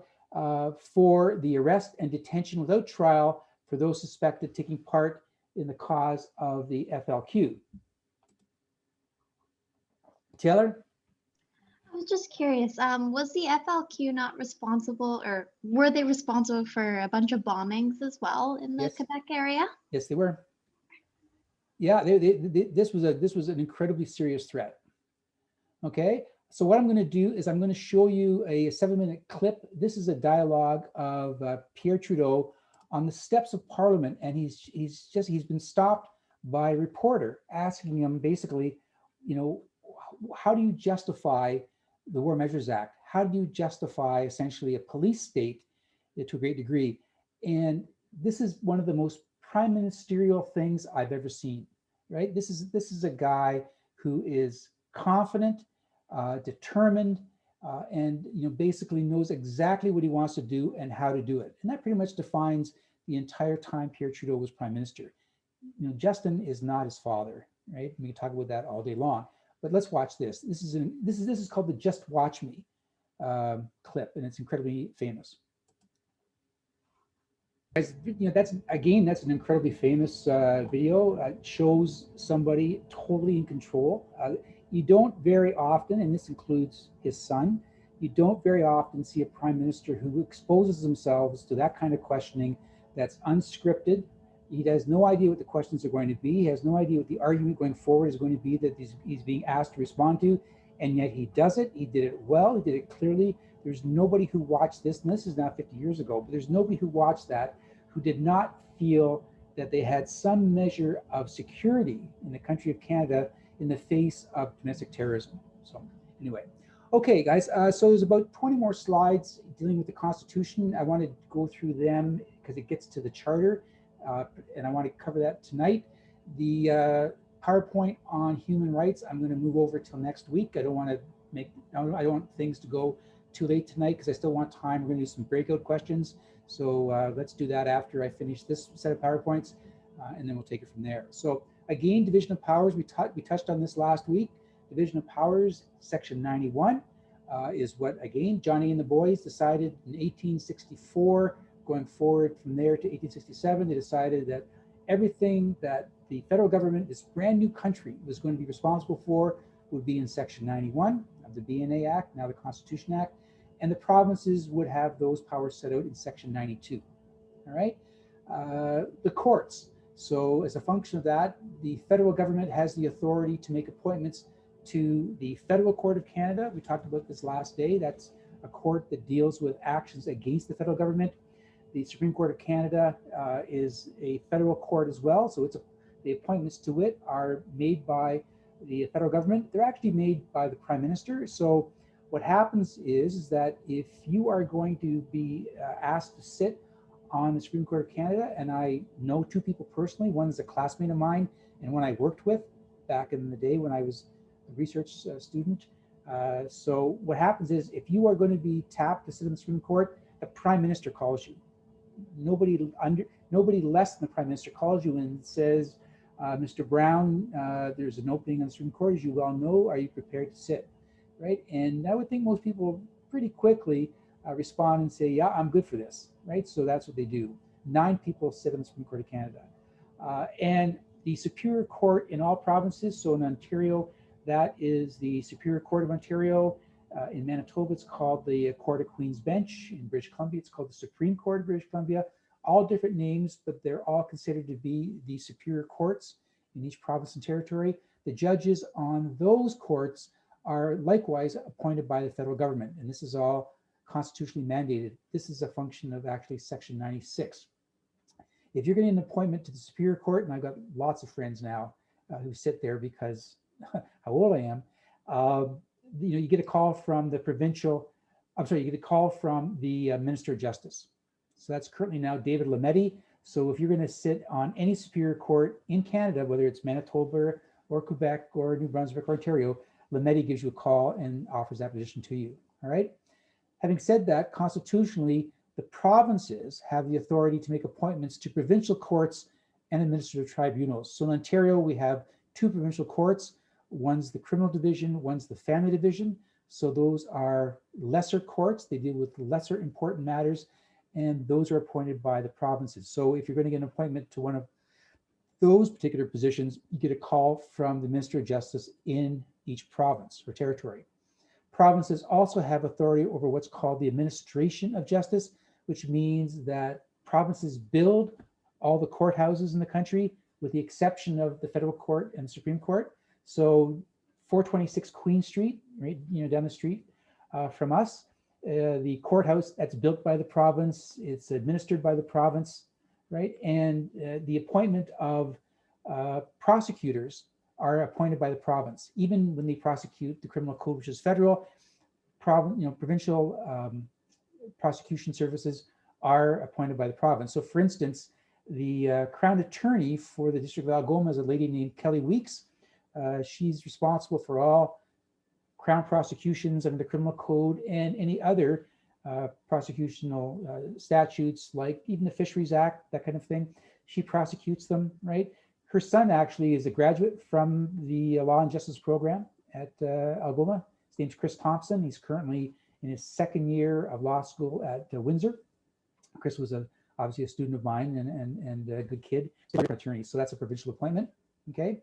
[SPEAKER 1] for the arrest and detention without trial for those suspected taking part in the cause of the FLQ. Taylor?
[SPEAKER 13] I was just curious, was the FLQ not responsible, or were they responsible for a bunch of bombings as well in the
[SPEAKER 1] Yes.
[SPEAKER 13] Quebec area?
[SPEAKER 1] Yes, they were. Yeah, this was an incredibly serious threat. Okay, so what I'm going to do is I'm going to show you a 7-minute clip. This is a dialogue of Pierre Trudeau on the steps of Parliament, and he's been stopped by a reporter asking him basically, how do you justify the War Measures Act? how do you justify essentially a police state to a great degree? And this is one of the most prime ministerial things I've ever seen, right? This is a guy who is confident, determined, and basically knows exactly what he wants to do and how to do it. And that pretty much defines the entire time Pierre Trudeau was prime minister. Justin is not his father, right? We can talk about that all day long. But let's watch this. This is called the "Just Watch Me" clip, and it's incredibly famous. Guys, that's an incredibly famous video. It shows somebody totally in control. You don't very often, and this includes his son, you don't very often see a prime minister who exposes themselves to that kind of questioning that's unscripted. He has no idea what the questions are going to be. He has no idea what the argument going forward is going to be that he's being asked to respond to, and yet he does it. He did it well. He did it clearly. There's nobody who watched this, and this is now 50 years ago, but there's nobody who watched that who did not feel that they had some measure of security in the country of Canada in the face of domestic terrorism. So anyway, okay, guys, so there's about 20 more slides dealing with the Constitution. I want to go through them because it gets to the Charter, and I want to cover that tonight. The PowerPoint on human rights, I'm going to move over till next week. I don't want things to go too late tonight because I still want time. We're going to do some breakout questions. So let's do that after I finish this set of PowerPoints, and then we'll take it from there. So again, division of powers, we touched on this last week. Division of powers, section 91, is what, again, Johnny and the boys decided in 1864. Going forward from there to 1867, they decided that everything that the federal government, this brand new country, was going to be responsible for would be in section 91 of the BNA Act, now the Constitution Act, and the provinces would have those powers set out in section 92. All right, the courts. So as a function of that, the federal government has the authority to make appointments to the Federal Court of Canada. We talked about this last day. That's a court that deals with actions against the federal government. The Supreme Court of Canada is a federal court as well. So the appointments to it are made by the federal government. They're actually made by the Prime Minister. So what happens is that if you are going to be asked to sit on the Supreme Court of Canada, and I know two people personally, one is a classmate of mine and one I worked with back in the day when I was a research student. So what happens is if you are going to be tapped to sit on the Supreme Court, the Prime Minister calls you. Nobody less than the Prime Minister calls you and says, Mr. Brown, there's an opening on the Supreme Court, as you well know, are you prepared to sit? Right? And I would think most people pretty quickly respond and say, yeah, I'm good for this, right? So that's what they do. 9 people sit on the Supreme Court of Canada. And the Superior Court in all provinces, so in Ontario, that is the Superior Court of Ontario. In Manitoba, it's called the Court of Queen's Bench. In British Columbia, it's called the Supreme Court of British Columbia. All different names, but they're all considered to be the superior courts in each province and territory. The judges on those courts are likewise appointed by the federal government, and this is all constitutionally mandated. This is a function of actually section 96. If you're getting an appointment to the Superior Court, and I've got lots of friends now who sit there because how old I am, you get a call from the you get a call from the Minister of Justice. So that's currently now David Lametti. So if you're going to sit on any Superior Court in Canada, whether it's Manitoba or Quebec or New Brunswick or Ontario, Lametti gives you a call and offers that position to you. All right. Having said that, constitutionally, the provinces have the authority to make appointments to provincial courts and administrative tribunals. So in Ontario, we have 2 provincial courts. One's the criminal division, one's the family division. So those are lesser courts. They deal with lesser important matters, and those are appointed by the provinces. So if you're going to get an appointment to one of those particular positions, you get a call from the Minister of Justice in each province or territory. Provinces also have authority over what's called the administration of justice, which means that provinces build all the courthouses in the country with the exception of the federal court and the Supreme Court. So 426 Queen Street, right, down the street from us, the courthouse that's built by the province, it's administered by the province, right? And the appointment of prosecutors are appointed by the province. Even when they prosecute the criminal code, which is federal, provincial prosecution services are appointed by the province. So for instance, the Crown Attorney for the District of Algoma is a lady named Kelly Weeks. She's responsible for all Crown prosecutions under the Criminal Code and any other prosecutional statutes, like even the Fisheries Act, that kind of thing. She prosecutes them, right? Her son actually is a graduate from the Law and Justice program at Algoma. His name's Chris Thompson. He's currently in his second year of law school at Windsor. Chris was obviously a student of mine and a good kid, attorney. So that's a provincial appointment. Okay.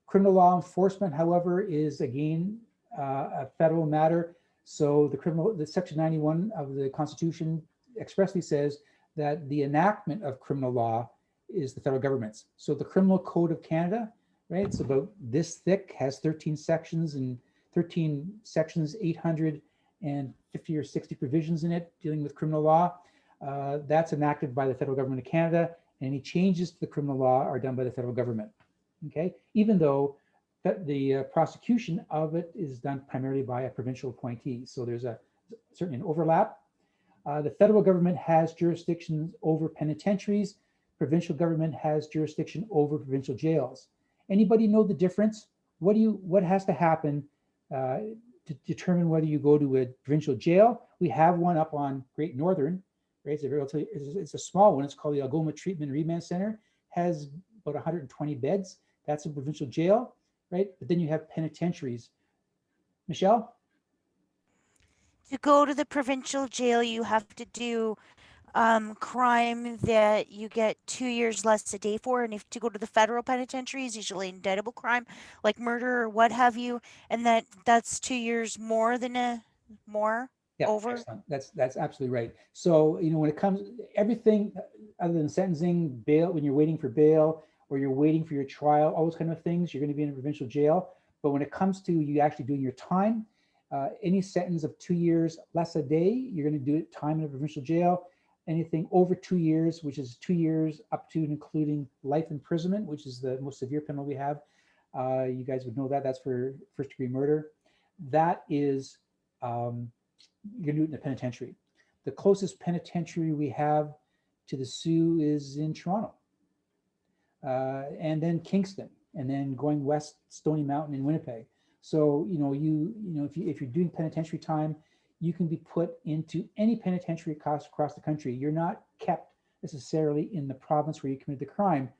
[SPEAKER 1] Criminal law enforcement, however, is again a federal matter. So the Section 91 of the Constitution expressly says that the enactment of criminal law is the federal government's. So the Criminal Code of Canada, right? It's about this thick, has 13 sections, 850 or 60 provisions in it dealing with criminal law. That's enacted by the federal government of Canada. Any changes to the criminal law are done by the federal government. Okay, even though the prosecution of it is done primarily by a provincial appointee. So there's certainly an overlap. The federal government has jurisdictions over penitentiaries. Provincial government has jurisdiction over provincial jails. Anybody know the difference? What has to happen to determine whether you go to a provincial jail? We have one up on Great Northern, right? It's a small one. It's called the Algoma Treatment and Remand Center. Has about 120 beds. That's a provincial jail, right? But then you have penitentiaries. Michelle?
[SPEAKER 8] To go to the provincial jail, you have to do crime that you get 2 years less a day for. And if to go to the federal penitentiaries, usually indictable crime like murder or what have you, and that's 2 years more than
[SPEAKER 1] Yeah,
[SPEAKER 8] over.
[SPEAKER 1] excellent. That's absolutely right. So, when it comes, everything other than sentencing, bail, when you're waiting for bail or you're waiting for your trial, all those kind of things, you're going to be in a provincial jail. But when it comes to you actually doing your time, any sentence of 2 years less a day, you're going to do it time in a provincial jail. Anything over 2 years, which is 2 years up to and including life imprisonment, which is the most severe penalty we have. You guys would know that. That's for first-degree murder. That is, you're going to do it in the penitentiary. The closest penitentiary we have to the Sioux is in Toronto, and then Kingston, and then going west, Stony Mountain in Winnipeg. So if you're doing penitentiary time, you can be put into any penitentiary across the country. You're not kept necessarily in the province where you committed the crime.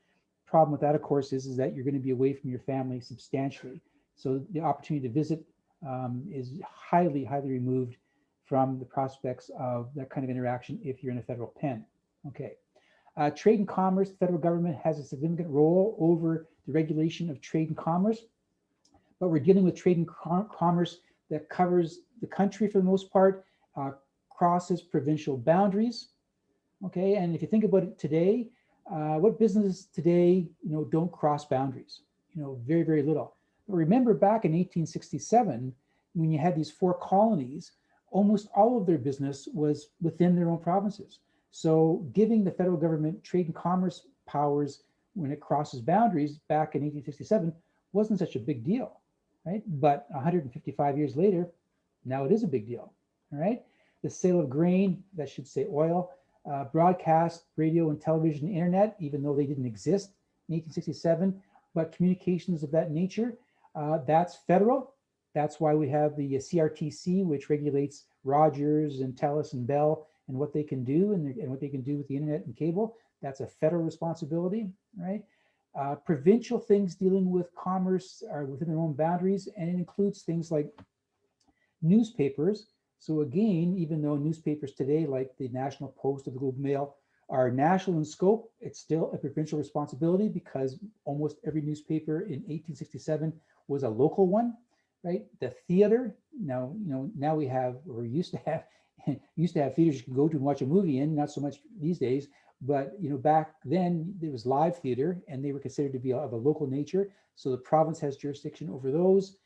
[SPEAKER 1] Problem with that, of course, is that you're going to be away from your family substantially. So the opportunity to visit is highly, highly removed from the prospects of that kind of interaction if you're in a federal pen. Okay. Trade and commerce, the federal government has a significant role over the regulation of trade and commerce, but we're dealing with trade and commerce that covers the country for the most part, crosses provincial boundaries. Okay, and if you think about it today, what businesses today, don't cross boundaries? Very, very little. But remember back in 1867, when you had these 4 colonies, almost all of their business was within their own provinces. So giving the federal government trade and commerce powers when it crosses boundaries back in 1867 wasn't such a big deal, right? But 155 years later, now it is a big deal, all right? The sale of grain, that should say oil, broadcast, radio and television, internet, even though they didn't exist in 1867, but communications of that nature, that's federal. That's why we have the CRTC, which regulates Rogers and Telus and Bell and what they can do and what they can do with the internet and cable. That's a federal responsibility, right? Provincial things dealing with commerce are within their own boundaries, and it includes things like newspapers. So again, even though newspapers today, like the National Post or the Globe Mail, are national in scope, it's still a provincial responsibility because almost every newspaper in 1867 was a local one, right? The theater, now we have, or used to have theaters you can go to and watch a movie in, not so much these days, but back then there was live theater and they were considered to be of a local nature. So the province has jurisdiction over those,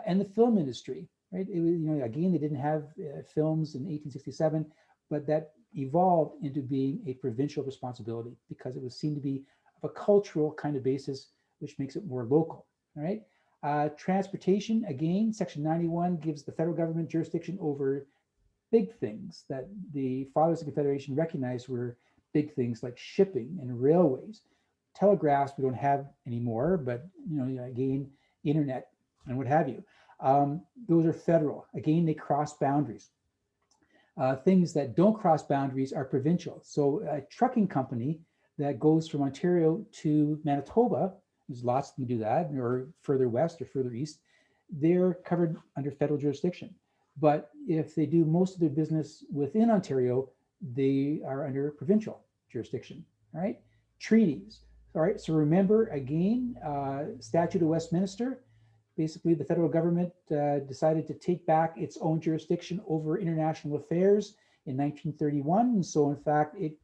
[SPEAKER 1] and the film industry, right? It was, again, they didn't have films in 1867, but that evolved into being a provincial responsibility because it was seen to be of a cultural kind of basis, which makes it more local, all right? Transportation, again, Section 91 gives the federal government jurisdiction over big things that the Fathers of the Confederation recognized were big things like shipping and railways. Telegraphs we don't have anymore, but again, internet and what have you. Those are federal. Again, they cross boundaries. Things that don't cross boundaries are provincial. So a trucking company that goes from Ontario to Manitoba, there's lots of them do that, or further west or further east, they're covered under federal jurisdiction. But if they do most of their business within Ontario, they are under provincial jurisdiction. All right, treaties. All right, so remember again, Statute of Westminster. Basically, the federal government decided to take back its own jurisdiction over international affairs in 1931. And so, in fact, it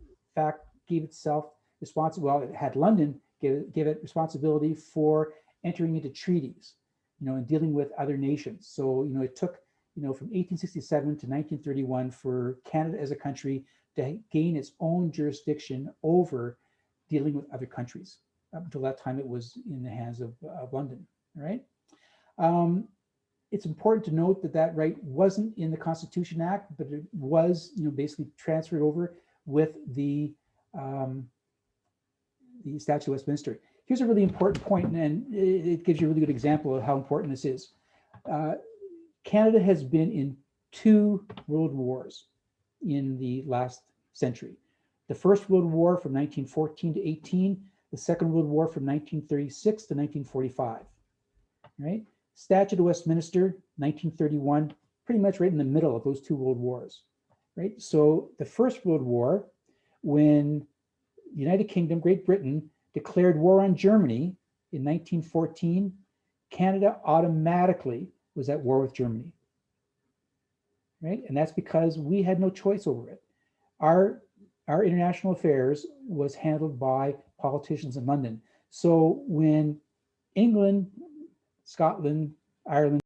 [SPEAKER 1] gave itself responsibility. Well, it had London give it responsibility for entering into treaties, and dealing with other nations. So, it took, from 1867 to 1931 for Canada as a country to gain its own jurisdiction over dealing with other countries. Up until that time, it was in the hands of London. All right. It's important to note that that right wasn't in the Constitution Act, but it was, basically transferred over with the Statute of Westminster. Here's a really important point, and it gives you a really good example of how important this is. Canada has been in 2 world wars in the last century. The First World War from 1914 to 18, the Second World War from 1936 to 1945, right? Statute of Westminster, 1931, pretty much right in the middle of those 2 world wars, right? So the First World War, when the United Kingdom, Great Britain, declared war on Germany in 1914, Canada automatically was at war with Germany, right? And that's because we had no choice over it. Our international affairs was handled by politicians in London. So when England, Scotland, Ireland,